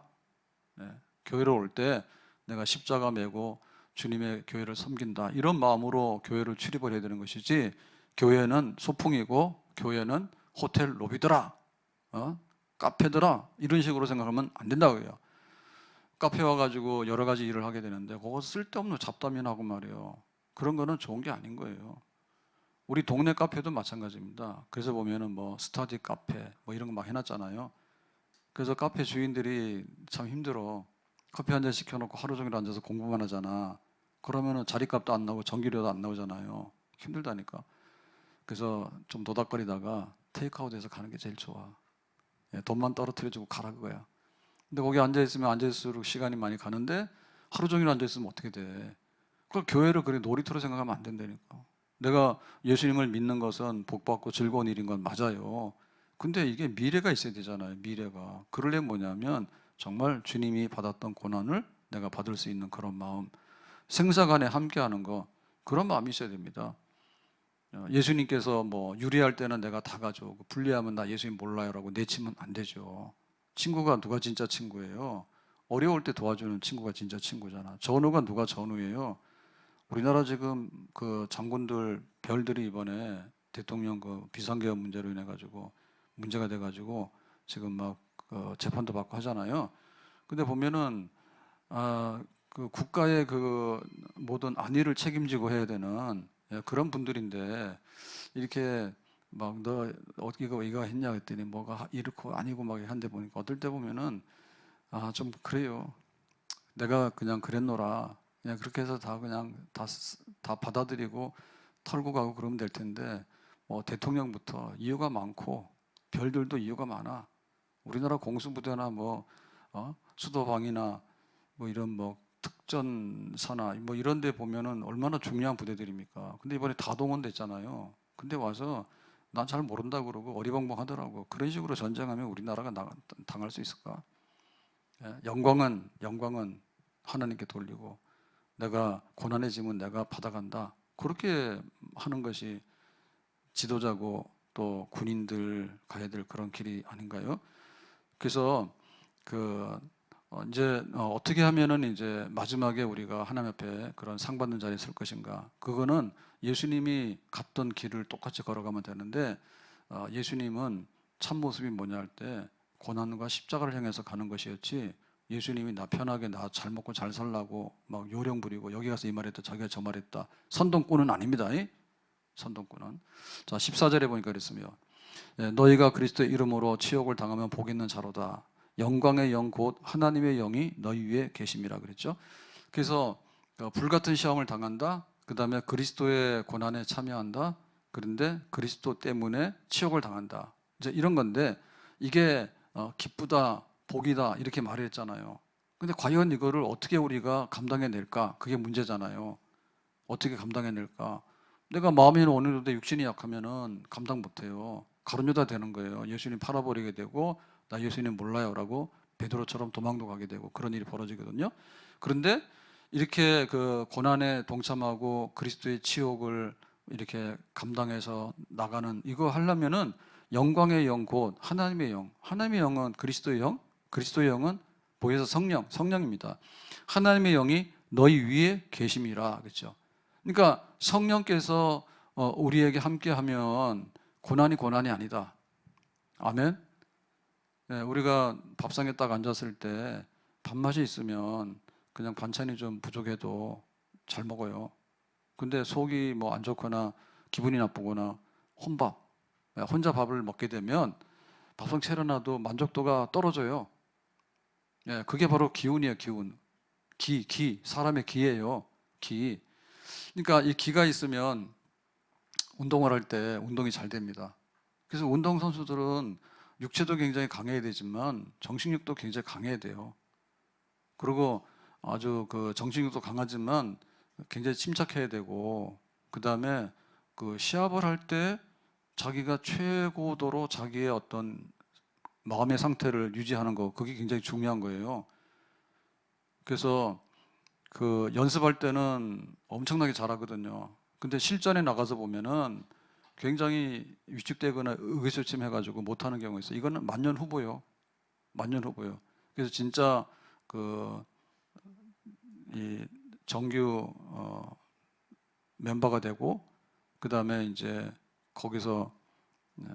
네. 교회로 올 때 내가 십자가 메고 주님의 교회를 섬긴다 이런 마음으로 교회를 출입을 해야 되는 것이지, 교회는 소풍이고 교회는 호텔 로비더라, 카페더라 이런 식으로 생각하면 안 된다고요. 카페 와가지고 여러 가지 일을 하게 되는데 그거 쓸데없는 잡담이나고 말이에요. 그런 거는 좋은 게 아닌 거예요. 우리 동네 카페도 마찬가지입니다. 그래서 보면은 뭐 스터디 카페 뭐 이런 거 막 해놨잖아요. 그래서 카페 주인들이 참 힘들어. 커피 한 잔 시켜놓고 하루 종일 앉아서 공부만 하잖아. 그러면은 자리값도 안 나오고 전기료도 안 나오잖아요. 힘들다니까. 그래서 좀 도닥거리다가 테이크아웃해서 가는 게 제일 좋아. 돈만 떨어뜨려주고 가라 그거야. 근데 거기 앉아있으면 앉아있을수록 시간이 많이 가는데 하루 종일 앉아있으면 어떻게 돼. 그걸 교회를 그래 놀이터로 생각하면 안 된다니까. 내가 예수님을 믿는 것은 복받고 즐거운 일인 건 맞아요. 근데 이게 미래가 있어야 되잖아요. 미래가. 그러려면 뭐냐면 정말 주님이 받았던 고난을 내가 받을 수 있는 그런 마음, 생사간에 함께하는 거, 그런 마음이 있어야 됩니다. 예수님께서 뭐 유리할 때는 내가 다 가져오고 불리하면 나 예수님 몰라요라고 내치면 안 되죠. 친구가 누가 진짜 친구예요? 어려울 때 도와주는 친구가 진짜 친구잖아. 전우가 누가 전우예요? 우리나라 지금 그 장군들 별들이 이번에 대통령 그 비상계엄 문제로 인해 가지고 문제가 돼 가지고 지금 막 재판도 받고 하잖아요. 근데 보면은 그 국가의 그 모든 안위를 책임지고 해야 되는 그런 분들인데 이렇게 막 너 어떻게 이거 했냐 했더니 뭐가 이렇고 아니고 막 한데 보니까 어떨 때 보면은 좀 그래요. 내가 그냥 그랬노라. 그냥 그렇게 해서 다 그냥 다 받아들이고 털고 가고 그러면 될 텐데 뭐 대통령부터 이유가 많고 별들도 이유가 많아. 우리나라 공수부대나 뭐 수도방위나 뭐 이런 뭐 특전사나 뭐 이런 데 보면은 얼마나 중요한 부대들입니까? 근데 이번에 다 동원됐잖아요. 근데 와서 난 잘 모른다 그러고 어리벙벙하더라고. 그런 식으로 전쟁하면 우리나라가 당할 수 있을까? 영광은 하나님께 돌리고 내가 고난의 짐은 내가 받아간다. 그렇게 하는 것이 지도자고 또 군인들 가야 될 그런 길이 아닌가요? 그래서 그 이제 어떻게 하면은 이제 마지막에 우리가 하나님 앞에 그런 상 받는 자리에 설 것인가? 그거는 예수님이 갔던 길을 똑같이 걸어가면 되는데 예수님은 참 모습이 뭐냐 할 때 고난과 십자가를 향해서 가는 것이었지, 예수님이 나 편하게 나 잘 먹고 잘 살라고 막 요령 부리고 여기 가서 이 말했다 저기 가서 저 말했다 선동꾼은 아닙니다. 선동꾼은. 자 14절에 보니까 그랬으며 너희가 그리스도의 이름으로 치욕을 당하면 복 있는 자로다. 영광의 영 곧 하나님의 영이 너희 위에 계심이라 그랬죠. 그래서 불같은 시험을 당한다. 그 다음에 그리스도의 고난에 참여한다. 그런데 그리스도 때문에 치욕을 당한다. 이제 이런 건데 이게 기쁘다, 복이다 이렇게 말했잖아요. 근데 과연 이거를 어떻게 우리가 감당해낼까? 그게 문제잖아요. 어떻게 감당해낼까? 내가 마음이 어느 정도 육신이 약하면은 감당 못해요. 가룟유다 되는 거예요. 예수님 팔아버리게 되고 나 예수님 몰라요라고 베드로처럼 도망도 가게 되고 그런 일이 벌어지거든요. 그런데 이렇게 그 고난에 동참하고 그리스도의 치욕을 이렇게 감당해서 나가는 이거 하려면은 영광의 영 곧 하나님의 영. 하나님의 영은 그리스도의 영, 그리스도의 영은 보혜사 성령입니다. 하나님의 영이 너희 위에 계심이라 그랬죠. 그러니까 성령께서 우리에게 함께하면 고난이 아니다. 아멘. 네, 우리가 밥상에 딱 앉았을 때 밥맛이 있으면 그냥 반찬이 좀 부족해도 잘 먹어요. 근데 속이 뭐 안 좋거나 기분이 나쁘거나 혼자 밥을 먹게 되면 밥상 차려놔도 만족도가 떨어져요. 예, 그게 바로 기운이에요, 기운. 사람의 기예요, 기. 그러니까 이 기가 있으면 운동을 할 때 운동이 잘 됩니다. 그래서 운동선수들은 육체도 굉장히 강해야 되지만 정신력도 굉장히 강해야 돼요. 그리고 아주 그 정신력도 강하지만 굉장히 침착해야 되고, 그 다음에 그 시합을 할 때 자기가 최고도로 자기의 어떤 마음의 상태를 유지하는 거, 그게 굉장히 중요한 거예요. 그래서 그 연습할 때는 엄청나게 잘하거든요. 근데 실전에 나가서 보면은 굉장히 위축되거나 의기소침해가지고 못하는 경우가 있어요. 이거는 만년 후보요. 만년 후보요. 그래서 진짜 그 이 정규 멤버가 되고, 그 다음에 이제 거기서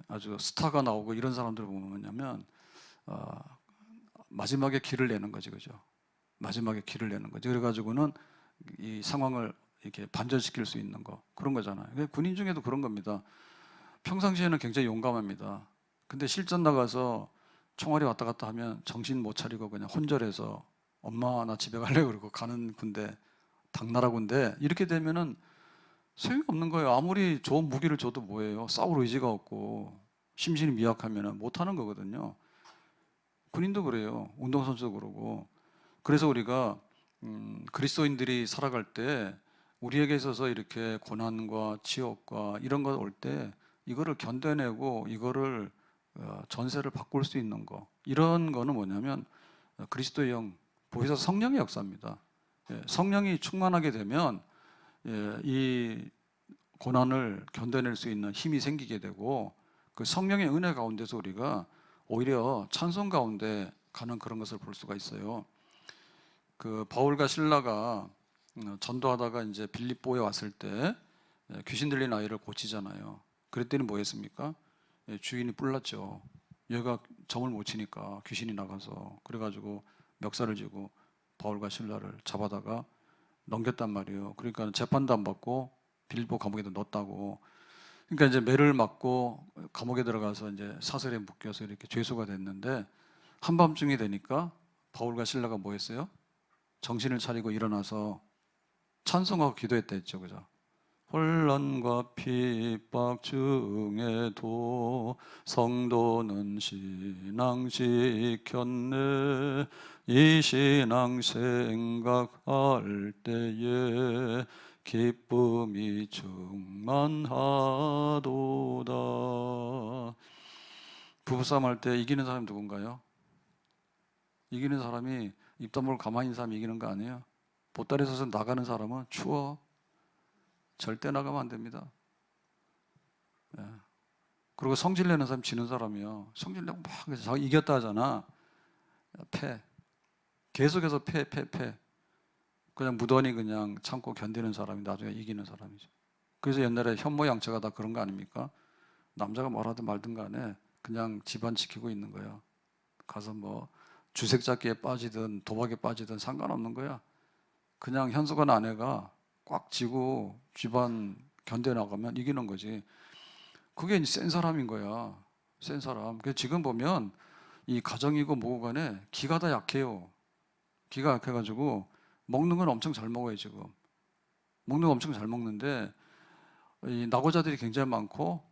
아주 스타가 나오고 이런 사람들을 보면 뭐냐면 마지막에 길을 내는 거지, 그죠? 마지막에 길을 내는 거지. 그래가지고는 이 상황을 이렇게 반전시킬 수 있는 거, 그런 거잖아요. 군인 중에도 그런 겁니다. 평상시에는 굉장히 용감합니다. 근데 실전 나가서 총알이 왔다 갔다 하면 정신 못 차리고 그냥 혼절해서 엄마 나 집에 갈래 그러고 가는 군대, 당나라 군대. 이렇게 되면은 소용이 없는 거예요. 아무리 좋은 무기를 줘도 뭐예요? 싸울 의지가 없고 심신이 미약하면 못하는 거거든요. 군인도 그래요. 운동선수도 그러고. 그래서 우리가 그리스도인들이 살아갈 때 우리에게 있어서 이렇게 고난과 지옥과 이런 거 올 때 이거를 견뎌내고 이거를 전세를 바꿀 수 있는 거, 이런 거는 뭐냐면 그리스도의 영, 보혜사 성령의 역사입니다. 성령이 충만하게 되면 이 고난을 견뎌낼 수 있는 힘이 생기게 되고, 그 성령의 은혜 가운데서 우리가 오히려 찬송 가운데 가는 그런 것을 볼 수가 있어요. 그 바울과 실라가 전도하다가 이제 빌립보에 왔을 때 귀신 들린 아이를 고치잖아요. 그랬더니 뭐 했습니까? 주인이 뿔났죠. 얘가 점을 못 치니까 귀신이 나가서, 그래가지고 멱살을 쥐고 바울과 실라를 잡아다가 넘겼단 말이에요. 그러니까 재판도 안 받고 빌립보 감옥에도 넣었다고. 그러니까 이제 매를 맞고 감옥에 들어가서 이제 사슬에 묶여서 이렇게 죄수가 됐는데, 한밤중이 되니까 바울과 실라가 뭐 했어요? 정신을 차리고 일어나서 찬송하고 기도했다 했죠, 그죠? 혼란과 핍박 중에도 성도는 신앙 지켰네. 이 신앙 생각할 때에 기쁨이 충만하도다. 부부싸움 할 때 이기는 사람이 누군가요? 이기는 사람이 입 다물고 가만히 있는 사람이 이기는 거 아니에요? 보따리 서서 나가는 사람은 추워. 절대 나가면 안 됩니다. 예. 그리고 성질 내는 사람 지는 사람이요. 성질 내고 막 자기 이겼다 하잖아. 패. 계속해서 패. 그냥 무던히 그냥 참고 견디는 사람이 나중에 이기는 사람이죠. 그래서 옛날에 현모양처가 다 그런 거 아닙니까? 남자가 뭐라든 말든 간에 그냥 집안 지키고 있는 거야. 가서 뭐 주색잡기에 빠지든 도박에 빠지든 상관없는 거야. 그냥 현숙한 아내가 꽉 쥐고 집안 견뎌나가면 이기는 거지. 그게 센 사람인 거야. 센 사람. 그래서 지금 보면 이 가정이고 뭐고 간에 기가 다 약해요. 기가 약해가지고 먹는 건 엄청 잘 먹어요, 지금. 먹는 거 엄청 잘 먹는데 이 낙오자들이 굉장히 많고,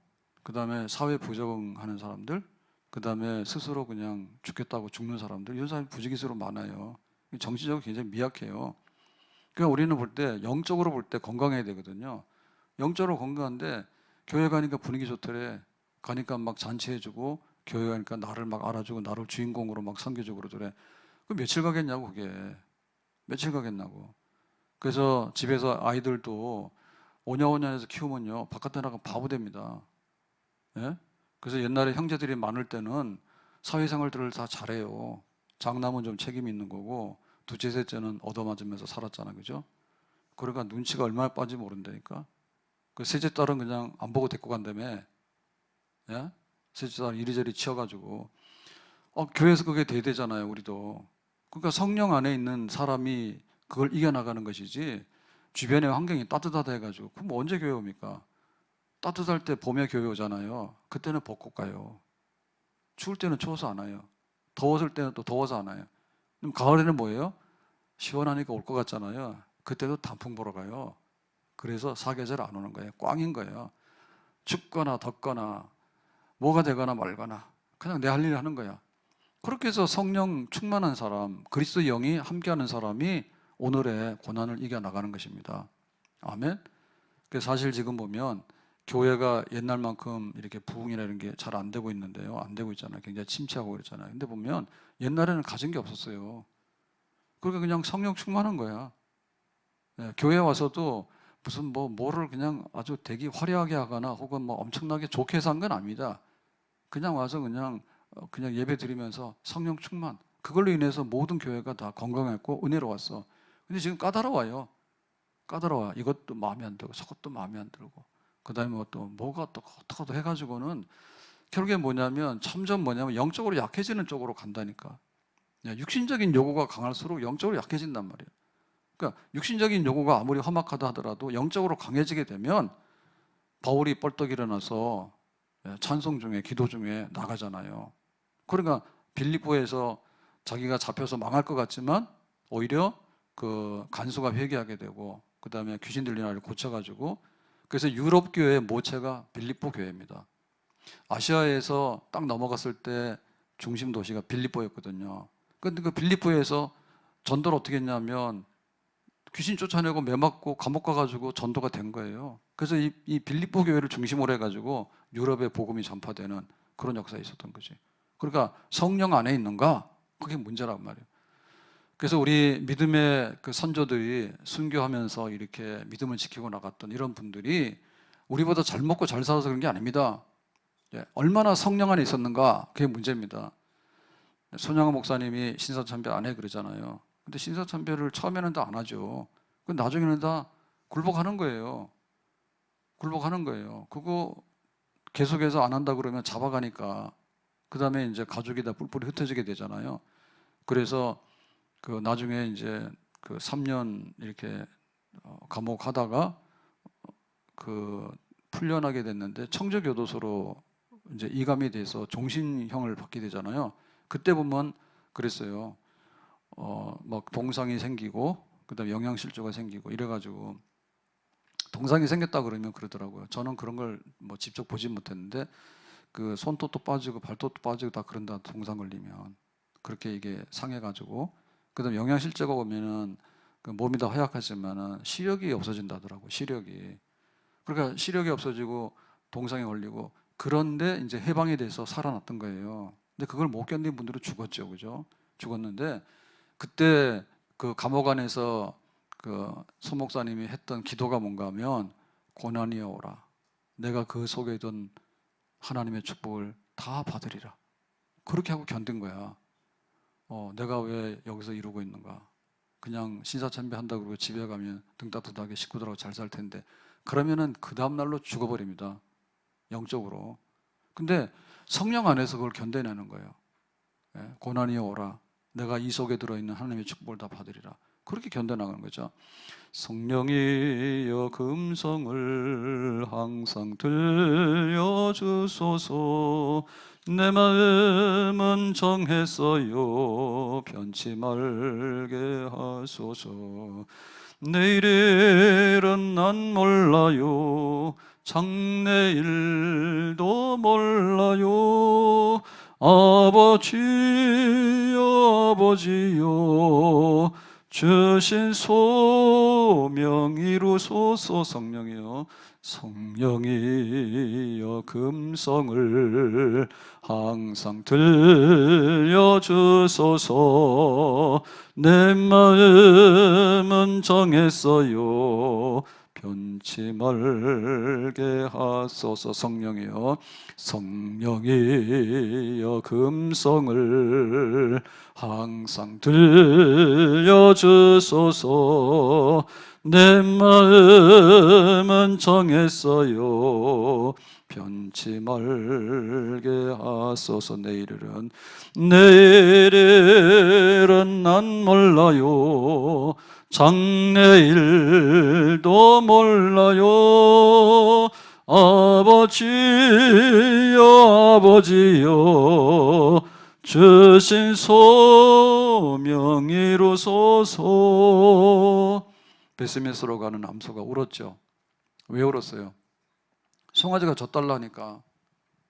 그 다음에 사회 부적응하는 사람들, 그 다음에 스스로 그냥 죽겠다고 죽는 사람들, 이런 사람이 부지기수로 많아요. 정신적으로 굉장히 미약해요. 그러니까 우리는 볼 때 영적으로 볼 때 건강해야 되거든요. 영적으로 건강한데 교회 가니까 분위기 좋더래. 가니까 막 잔치해주고, 교회 가니까 나를 막 알아주고 나를 주인공으로 막 섬겨주고 그러더래. 그 며칠 가겠냐고, 그게. 며칠 가겠냐고. 그래서 집에서 아이들도 오냐오냐해서 키우면요, 바깥에 나가면 바보 됩니다. 예? 그래서 옛날에 형제들이 많을 때는 사회생활들을 다 잘해요. 장남은 좀 책임이 있는 거고, 둘째, 셋째는 얻어맞으면서 살았잖아, 그죠? 그러니까 눈치가 얼마나 빠진지 모른다니까. 그 셋째 딸은 그냥 안 보고 데리고 간다며. 예? 셋째 딸 이리저리 치여가지고. 교회에서 그게 대대잖아요, 우리도. 그러니까 성령 안에 있는 사람이 그걸 이겨나가는 것이지, 주변의 환경이 따뜻하다 해가지고, 그럼 언제 교회 옵니까? 따뜻할 때 봄에 교회 오잖아요. 그때는 벚꽃 가요. 추울 때는 추워서 안 와요. 더웠을 때는 또 더워서 안 와요. 그럼 가을에는 뭐예요? 시원하니까 올 것 같잖아요. 그때도 단풍 보러 가요. 그래서 사계절 안 오는 거예요. 꽝인 거예요. 춥거나 덥거나 뭐가 되거나 말거나 그냥 내 할 일 하는 거야. 그렇게 해서 성령 충만한 사람, 그리스도 영이 함께하는 사람이 오늘의 고난을 이겨나가는 것입니다. 아멘. 그래서 사실 지금 보면 교회가 옛날만큼 이렇게 부흥이나 이런 게 잘 안 되고 있는데요. 안 되고 있잖아요. 굉장히 침체하고 그랬잖아요. 근데 보면 옛날에는 가진 게 없었어요. 그러니까 그냥 성령 충만한 거야. 교회 와서도 무슨 뭐를 그냥 아주 되게 화려하게 하거나 혹은 뭐 엄청나게 좋게 해서 한 건 아닙니다. 그냥 와서 그냥 예배 드리면서 성령 충만, 그걸로 인해서 모든 교회가 다 건강했고 은혜로웠어. 근데 지금 까다로워요. 까다로워. 이것도 마음에 안 들고 저것도 마음에 안 들고 그다음에 또 뭐가 또 어떻게 해가지고는 결국에 뭐냐면 점점 뭐냐면 영적으로 약해지는 쪽으로 간다니까. 육신적인 요구가 강할수록 영적으로 약해진단 말이에요. 그러니까 육신적인 요구가 아무리 험악하다 하더라도 영적으로 강해지게 되면 바울이 뻘떡 일어나서 찬송 중에 기도 중에 나가잖아요. 그러니까 빌립보에서 자기가 잡혀서 망할 것 같지만 오히려 그 간수가 회개하게 되고 그 다음에 귀신 들린 아이를 고쳐가지고 그래서 유럽 교회의 모체가 빌립보 교회입니다. 아시아에서 딱 넘어갔을 때 중심 도시가 빌립보였거든요. 근데 그 빌립보에서 전도를 어떻게 했냐면 귀신 쫓아내고 매 맞고 감옥 가가지고 전도가 된 거예요. 그래서 이 빌립보 교회를 중심으로 해가지고 유럽의 복음이 전파되는 그런 역사가 있었던 거지. 그러니까 성령 안에 있는가? 그게 문제란 말이에요. 그래서 우리 믿음의 그 선조들이 순교하면서 이렇게 믿음을 지키고 나갔던 이런 분들이 우리보다 잘 먹고 잘 살아서 그런 게 아닙니다. 얼마나 성령 안에 있었는가? 그게 문제입니다. 손양호 목사님이 신사참배 안 해 그러잖아요. 근데 신사참배를 처음에는 다 안 하죠. 나중에는 다 굴복하는 거예요. 굴복하는 거예요. 그거 계속해서 안 한다 그러면 잡아가니까 그 다음에 이제 가족이 다 뿔뿔이 흩어지게 되잖아요. 그래서 그 나중에 이제 그 3년 이렇게 감옥 하다가 그 풀려나게 됐는데 청주교도소로 이제 이감이 돼서 종신형을 받게 되잖아요. 그때 보면 그랬어요. 막 동상이 생기고 그다음에 영양실조가 생기고 이래가지고 동상이 생겼다 그러면 그러더라고요. 저는 그런 걸 뭐 직접 보진 못했는데 그 손톱도 빠지고 발톱도 빠지고 다 그런다. 동상 걸리면 그렇게 이게 상해가지고 그다음 영양실조가 오면은 그 몸이 다 허약하지만은 시력이 없어진다더라고. 시력이. 그러니까 시력이 없어지고 동상에 걸리고 그런데 이제 해방이 돼서 살아났던 거예요. 근데 그걸 못 견딘 분들은 죽었죠, 그죠? 죽었는데 그때 그 감옥 안에서 그 소 목사님이 했던 기도가 뭔가 하면 고난이 오라. 내가 그 속에 든 하나님의 축복을 다 받으리라. 그렇게 하고 견딘 거야. 내가 왜 여기서 이러고 있는가? 그냥 신사참배 한다고 그러고 집에 가면 등따뜻하게 식구들하고 잘 살 텐데 그러면은 그 다음날로 죽어버립니다. 영적으로. 근데 성령 안에서 그걸 견뎌내는 거예요. 고난이 오라. 내가 이 속에 들어있는 하나님의 축복을 다 받으리라. 그렇게 견뎌나가는 거죠. 성령이여 금성을 항상 들려주소서. 내 마음은 정했어요. 변치 말게 하소서. 내일은 난 몰라요. 장래일도 몰라요. 아버지여 아버지여 주신 소명 이루소서. 성령이여 성령이여 금성을 항상 들려주소서. 내 마음은 정했어요. 변치 말게 하소서. 성령이여 성령이여 금성을 항상 들려주소서. 내 마음은 정했어요. 변치 말게 하소서. 내일은 난 몰라요. 장래일도 몰라요. 아버지여 아버지여 주신 소명 이루소서. 베스메스로 가는 암소가 울었죠. 왜 울었어요? 송아지가 젖달라니까.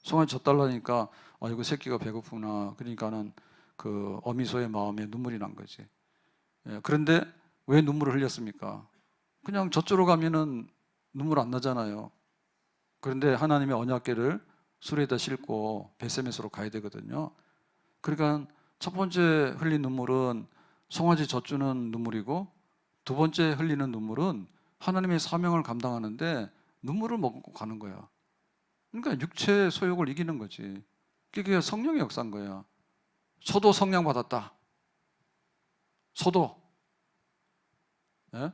송아지 젖달라니까 이거 새끼가 배고프구나. 그러니까는 그 어미소의 마음에 눈물이 난 거지. 그런데 왜 눈물을 흘렸습니까? 그냥 저쪽으로 가면은 눈물 안 나잖아요. 그런데 하나님의 언약궤를 수레에다 싣고 베세메스로 가야 되거든요. 그러니까 첫 번째 흘린 눈물은 송아지 젖주는 눈물이고 두 번째 흘리는 눈물은 하나님의 사명을 감당하는데 눈물을 먹고 가는 거야. 그러니까 육체의 소욕을 이기는 거지. 그게 성령의 역사인 거야. 소도 성령 받았다. 소도. 예?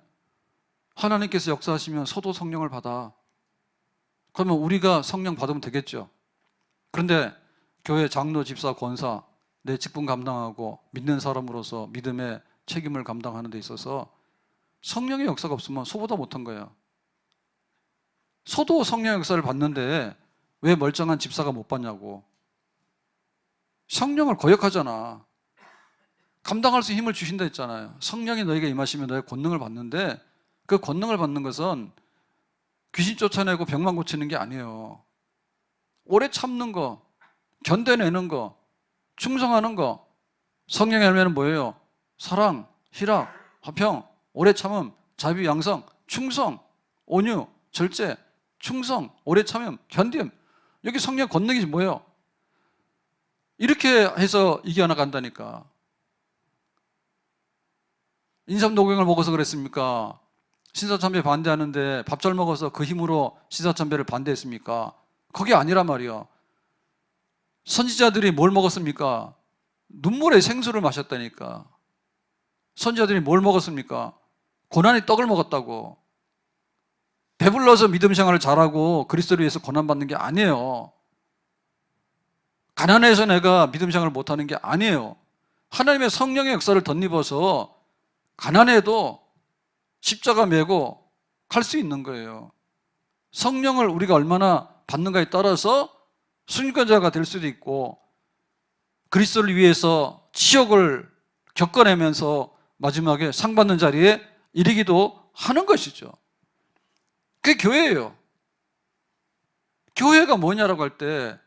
하나님께서 역사하시면 서도 성령을 받아. 그러면 우리가 성령 받으면 되겠죠. 그런데 교회 장로, 집사, 권사, 내 직분 감당하고 믿는 사람으로서 믿음의 책임을 감당하는 데 있어서 성령의 역사가 없으면 소보다 못한 거예요. 소도 성령의 역사를 받는데 왜 멀쩡한 집사가 못 받냐고. 성령을 거역하잖아. 감당할 수 힘을 주신다 했잖아요. 성령이 너에게 임하시면 너의 권능을 받는데 그 권능을 받는 것은 귀신 쫓아내고 병만 고치는 게 아니에요. 오래 참는 거, 견뎌내는 거, 충성하는 거. 성령의 열매는 뭐예요? 사랑, 희락, 화평, 오래 참음, 자비, 양성, 충성, 온유, 절제, 충성, 오래 참음, 견딤. 여기 성령 권능이 뭐예요? 이렇게 해서 이겨나간다니까. 인삼도경을 먹어서 그랬습니까? 신사참배 반대하는데 밥 잘 먹어서 그 힘으로 신사참배를 반대했습니까? 그게 아니란 말이야. 선지자들이 뭘 먹었습니까? 눈물의 생수를 마셨다니까. 선지자들이 뭘 먹었습니까? 고난의 떡을 먹었다고. 배불러서 믿음 생활을 잘하고 그리스도를 위해서 고난받는 게 아니에요. 가난해서 내가 믿음 생활을 못하는 게 아니에요. 하나님의 성령의 역사를 덧입어서 가난해도 십자가 메고 갈 수 있는 거예요. 성령을 우리가 얼마나 받는가에 따라서 순교자가 될 수도 있고 그리스도를 위해서 치욕을 겪어내면서 마지막에 상 받는 자리에 이르기도 하는 것이죠. 그게 교회예요. 교회가 뭐냐라고 할 때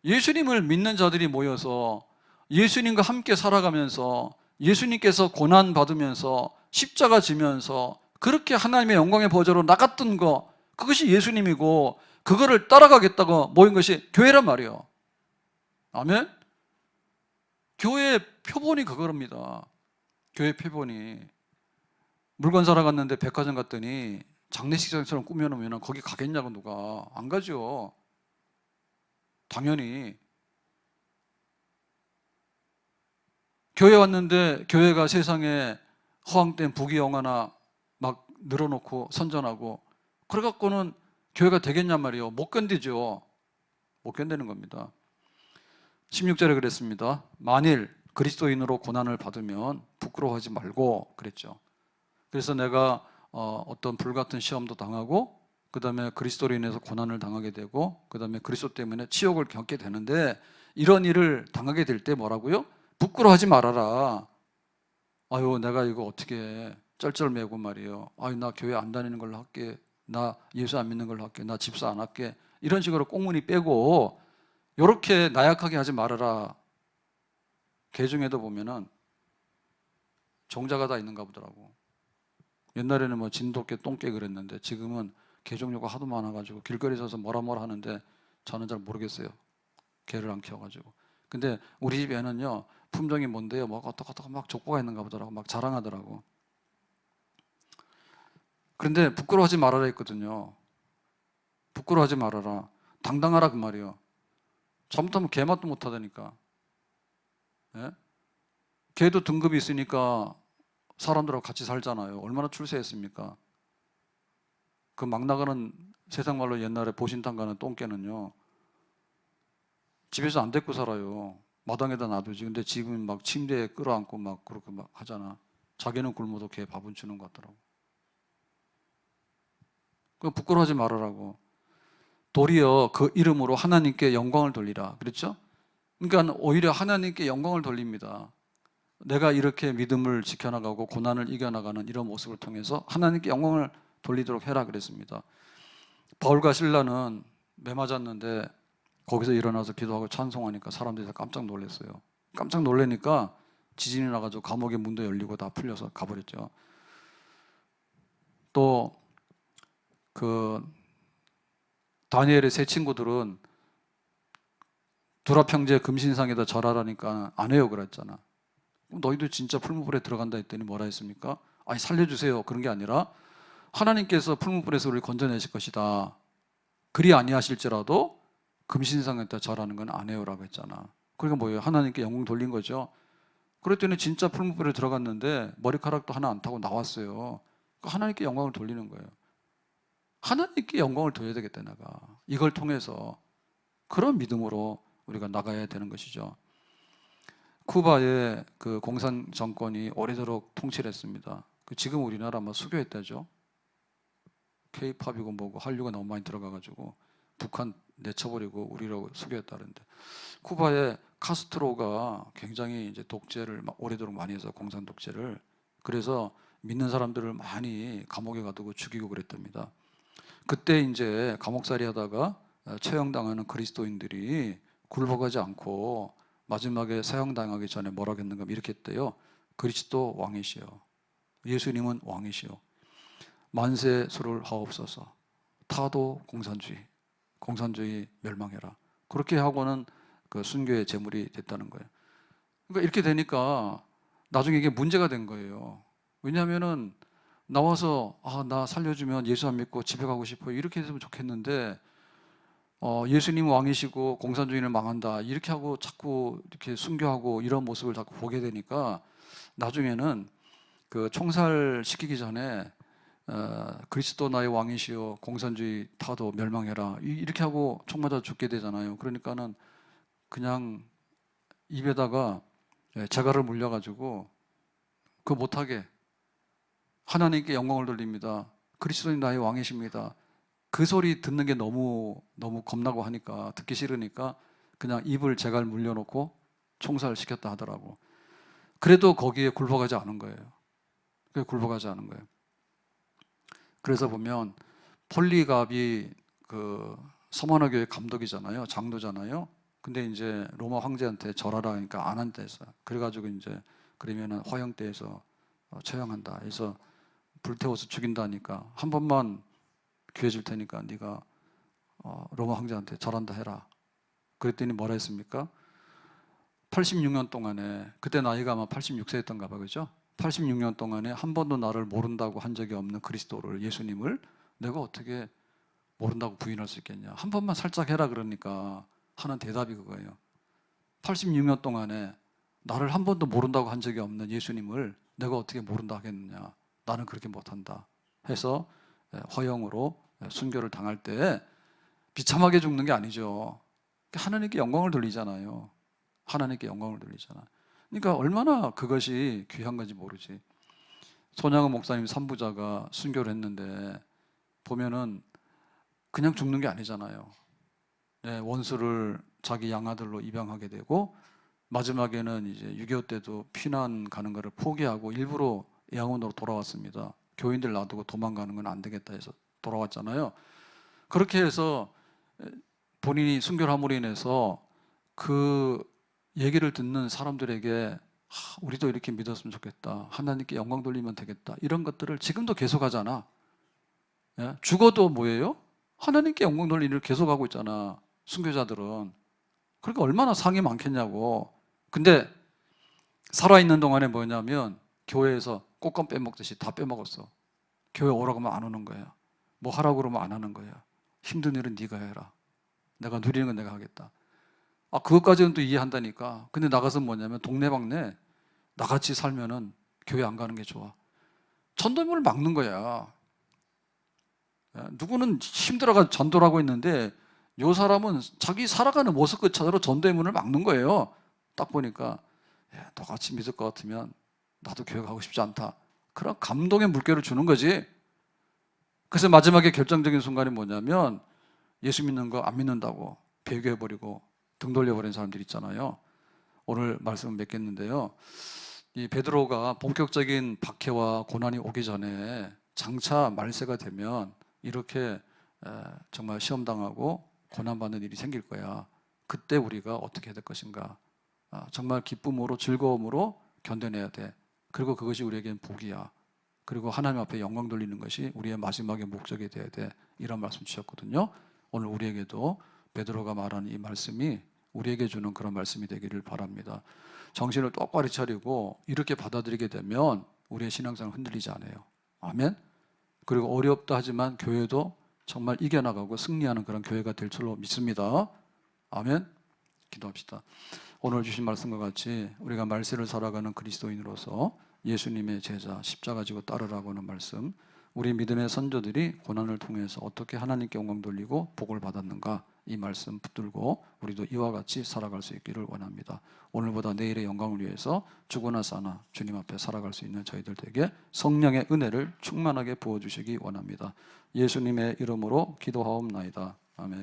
예수님을 믿는 자들이 모여서 예수님과 함께 살아가면서 예수님께서 고난 받으면서 십자가 지면서 그렇게 하나님의 영광의 보좌로 나갔던 거, 그것이 예수님이고 그거를 따라가겠다고 모인 것이 교회란 말이에요. 아멘? 교회의 표본이 그거랍니다. 교회 표본이. 물건 사러 갔는데 백화점 갔더니 장례식장처럼 꾸며놓으면 거기 가겠냐고. 누가 안 가죠. 당연히. 교회 왔는데 교회가 세상에 허황된 부귀영화나 막 늘어놓고 선전하고 그래갖고는 교회가 되겠냔 말이에요. 못 견디죠. 못 견디는 겁니다. 16절에 그랬습니다. 만일 그리스도인으로 고난을 받으면 부끄러워하지 말고 그랬죠. 그래서 내가 어떤 불같은 시험도 당하고 그 다음에 그리스도로 인해서 고난을 당하게 되고 그 다음에 그리스도 때문에 치욕을 겪게 되는데 이런 일을 당하게 될 때 뭐라고요? 부끄러워하지 말아라. 아유, 내가 이거 어떻게 쩔쩔매고 말이에요. 아유, 나 교회 안 다니는 걸로 할게. 나 예수 안 믿는 걸로 할게. 나 집사 안 할게. 이런 식으로 꽁무니 빼고 이렇게 나약하게 하지 말아라. 개 중에도 보면은 종자가 다 있는가 보더라고. 옛날에는 뭐 진돗개, 똥개 그랬는데 지금은 개 종류가 하도 많아가지고 길거리 서서 뭐라 하는데 저는 잘 모르겠어요. 개를 안 키워가지고. 근데 우리 집에는요 품종이 뭔데요? 뭐 어떡 막 족보가 있는가 보더라고. 막 자랑하더라고. 그런데 부끄러워하지 말아라 했거든요. 부끄러워하지 말아라. 당당하라 그 말이에요. 잘못하면 개맛도 못하다니까. 예? 개도 등급이 있으니까 사람들하고 같이 살잖아요. 얼마나 출세했습니까? 그 막 나가는 세상 말로 옛날에 보신탕 가는 똥개는요 집에서 안 데리고 살아요. 마당에다 놔두지. 근데 지금 막 침대에 끌어안고 막 그렇게 막 하잖아. 자기는 굶어도 걔 밥은 주는 것 같더라고. 그 부끄러워하지 말아라고. 도리어 그 이름으로 하나님께 영광을 돌리라. 그렇죠? 그러니까 오히려 하나님께 영광을 돌립니다. 내가 이렇게 믿음을 지켜나가고 고난을 이겨나가는 이런 모습을 통해서 하나님께 영광을 돌리도록 해라 그랬습니다. 바울과 실라는 매 맞았는데 거기서 일어나서 기도하고 찬송하니까 사람들이 다 깜짝 놀랐어요. 깜짝 놀라니까 지진이 나가지고 감옥의 문도 열리고 다 풀려서 가버렸죠. 또 그 다니엘의 세 친구들은 두랍 형제 금신상에다 절하라니까 안 해요 그랬잖아. 너희도 진짜 풀무불에 들어간다 했더니 뭐라 했습니까? 아니 살려주세요. 그런 게 아니라 하나님께서 풀무불에서 우리를 건져내실 것이다. 그리 아니하실지라도 금신상에다 절하는 건 안 해요라고 했잖아. 그러니까 뭐예요? 하나님께 영광 돌린 거죠. 그랬더니 진짜 풀무불에 들어갔는데 머리카락도 하나 안 타고 나왔어요. 하나님께 영광을 돌리는 거예요. 하나님께 영광을 돌려야 되겠다 내가. 이걸 통해서 그런 믿음으로 우리가 나가야 되는 것이죠. 쿠바의 그 공산 정권이 오래도록 통치를 했습니다. 지금 우리나라 뭐 수교했다죠. K-팝이고 뭐고 한류가 너무 많이 들어가가지고 북한 내쳐버리고 우리라고 수교했다는데, 쿠바의 카스트로가 굉장히 이제 독재를 오래도록 많이 해서 공산 독재를, 그래서 믿는 사람들을 많이 감옥에 가두고 죽이고 그랬답니다. 그때 이제 감옥살이 하다가 처형당하는 그리스도인들이 굴복하지 않고 마지막에 사형당하기 전에 뭐라고 했는가 이렇게 했대요. 그리스도 왕이시여, 예수님은 왕이시여, 만세 수를 하옵소서, 타도 공산주의, 공산주의 멸망해라. 그렇게 하고는 그 순교의 제물이 됐다는 거예요. 그러니까 이렇게 되니까 나중에 이게 문제가 된 거예요. 왜냐하면은 나와서 나 살려주면 예수 안 믿고 집에 가고 싶어요 이렇게 했으면 좋겠는데, 예수님 왕이시고 공산주의는 망한다 이렇게 하고 자꾸 이렇게 순교하고 이런 모습을 자꾸 보게 되니까 나중에는 그 총살시키기 전에 그리스도 나의 왕이시여, 공산주의 타도 멸망해라 이렇게 하고 총 맞아 죽게 되잖아요. 그러니까는 그냥 입에다가 재갈을 물려가지고 그 못하게 하나님께 영광을 돌립니다, 그리스도님 나의 왕이십니다, 그 소리 듣는 게 너무 겁나고 하니까, 듣기 싫으니까 그냥 입을 재갈 물려놓고 총살시켰다 하더라고. 그래도 거기에 굴복하지 않은 거예요. 굴복하지 않은 거예요. 그래서 보면 폴리갑이 그 서머너 교회 감독이잖아요, 장로잖아요. 근데 이제 로마 황제한테 절하라 하니까 안 한다 했어요. 그래가지고 이제 그러면은 화형대에서 처형한다 해서 불태워서 죽인다니까, 한 번만 기회 줄 테니까 네가 로마 황제한테 절한다 해라. 그랬더니 뭐라 했습니까? 86년 동안에, 그때 나이가 아마 86세였던가 봐, 그죠? 86년 동안에 한 번도 나를 모른다고 한 적이 없는 그리스도를, 예수님을 내가 어떻게 모른다고 부인할 수 있겠냐. 한 번만 살짝 해라 그러니까 하는 대답이 그거예요. 86년 동안에 나를 한 번도 모른다고 한 적이 없는 예수님을 내가 어떻게 모른다 하겠느냐. 나는 그렇게 못한다 해서 화형으로 순교를 당할 때 비참하게 죽는 게 아니죠. 하나님께 영광을 돌리잖아요. 하나님께 영광을 돌리잖아. 그러니까 얼마나 그것이 귀한 건지 모르지. 손양은 목사님 산부자가 순교를 했는데 보면은 그냥 죽는 게 아니잖아요. 원수를 자기 양아들로 입양하게 되고, 마지막에는 이제 6.25 때도 피난 가는 거를 포기하고 일부러 양원으로 돌아왔습니다. 교인들 놔두고 도망가는 건 안 되겠다 해서 돌아왔잖아요. 그렇게 해서 본인이 순교를 함으로 인해서 그 얘기를 듣는 사람들에게 우리도 이렇게 믿었으면 좋겠다, 하나님께 영광 돌리면 되겠다, 이런 것들을 지금도 계속하잖아. 죽어도 뭐예요? 하나님께 영광 돌리는 일을 계속하고 있잖아, 순교자들은. 그러니까 얼마나 상이 많겠냐고. 근데 살아있는 동안에 뭐냐면 교회에서 꽃감 빼먹듯이 다 빼먹었어. 교회 오라고 하면 안 오는 거야. 뭐 하라고 그러면 안 하는 거야. 힘든 일은 네가 해라, 내가 누리는 건 내가 하겠다. 그것까지는 또 이해한다니까. 근데 나가서 뭐냐면 동네방네 나같이 살면은 교회 안 가는 게 좋아. 전도문을 막는 거야. 누구는 힘들어가 전도를 하고 있는데 요 사람은 자기 살아가는 모습 그 차로 전도의 문을 막는 거예요. 딱 보니까 너같이 믿을 것 같으면 나도 교회 가고 싶지 않다, 그런 감동의 물결을 주는 거지. 그래서 마지막에 결정적인 순간이 뭐냐면 예수 믿는 거 안 믿는다고 배교해버리고 등 돌려버린 사람들 있잖아요. 오늘 말씀을 맺겠는데요, 이 베드로가 본격적인 박해와 고난이 오기 전에 장차 말세가 되면 이렇게 정말 시험당하고 고난받는 일이 생길 거야. 그때 우리가 어떻게 해야 될 것인가. 정말 기쁨으로 즐거움으로 견뎌내야 돼. 그리고 그것이 우리에겐 복이야. 그리고 하나님 앞에 영광 돌리는 것이 우리의 마지막의 목적이 돼야 돼. 이런 말씀 주셨거든요. 오늘 우리에게도 베드로가 말하는 이 말씀이 우리에게 주는 그런 말씀이 되기를 바랍니다. 정신을 똑바로 차리고 이렇게 받아들이게 되면 우리의 신앙생활 흔들리지 않아요. 아멘. 그리고 어렵다 하지만 교회도 정말 이겨나가고 승리하는 그런 교회가 될 줄로 믿습니다. 아멘. 기도합시다. 오늘 주신 말씀과 같이 우리가 말세를 살아가는 그리스도인으로서 예수님의 제자, 십자가 지고 따르라고 하는 말씀, 우리 믿음의 선조들이 고난을 통해서 어떻게 하나님께 영광 돌리고 복을 받았는가, 이 말씀 붙들고 우리도 이와 같이 살아갈 수 있기를 원합니다. 오늘보다 내일의 영광을 위해서 죽으나 사나 주님 앞에 살아갈 수 있는 저희들 되게 성령의 은혜를 충만하게 부어주시기 원합니다. 예수님의 이름으로 기도하옵나이다. 아멘.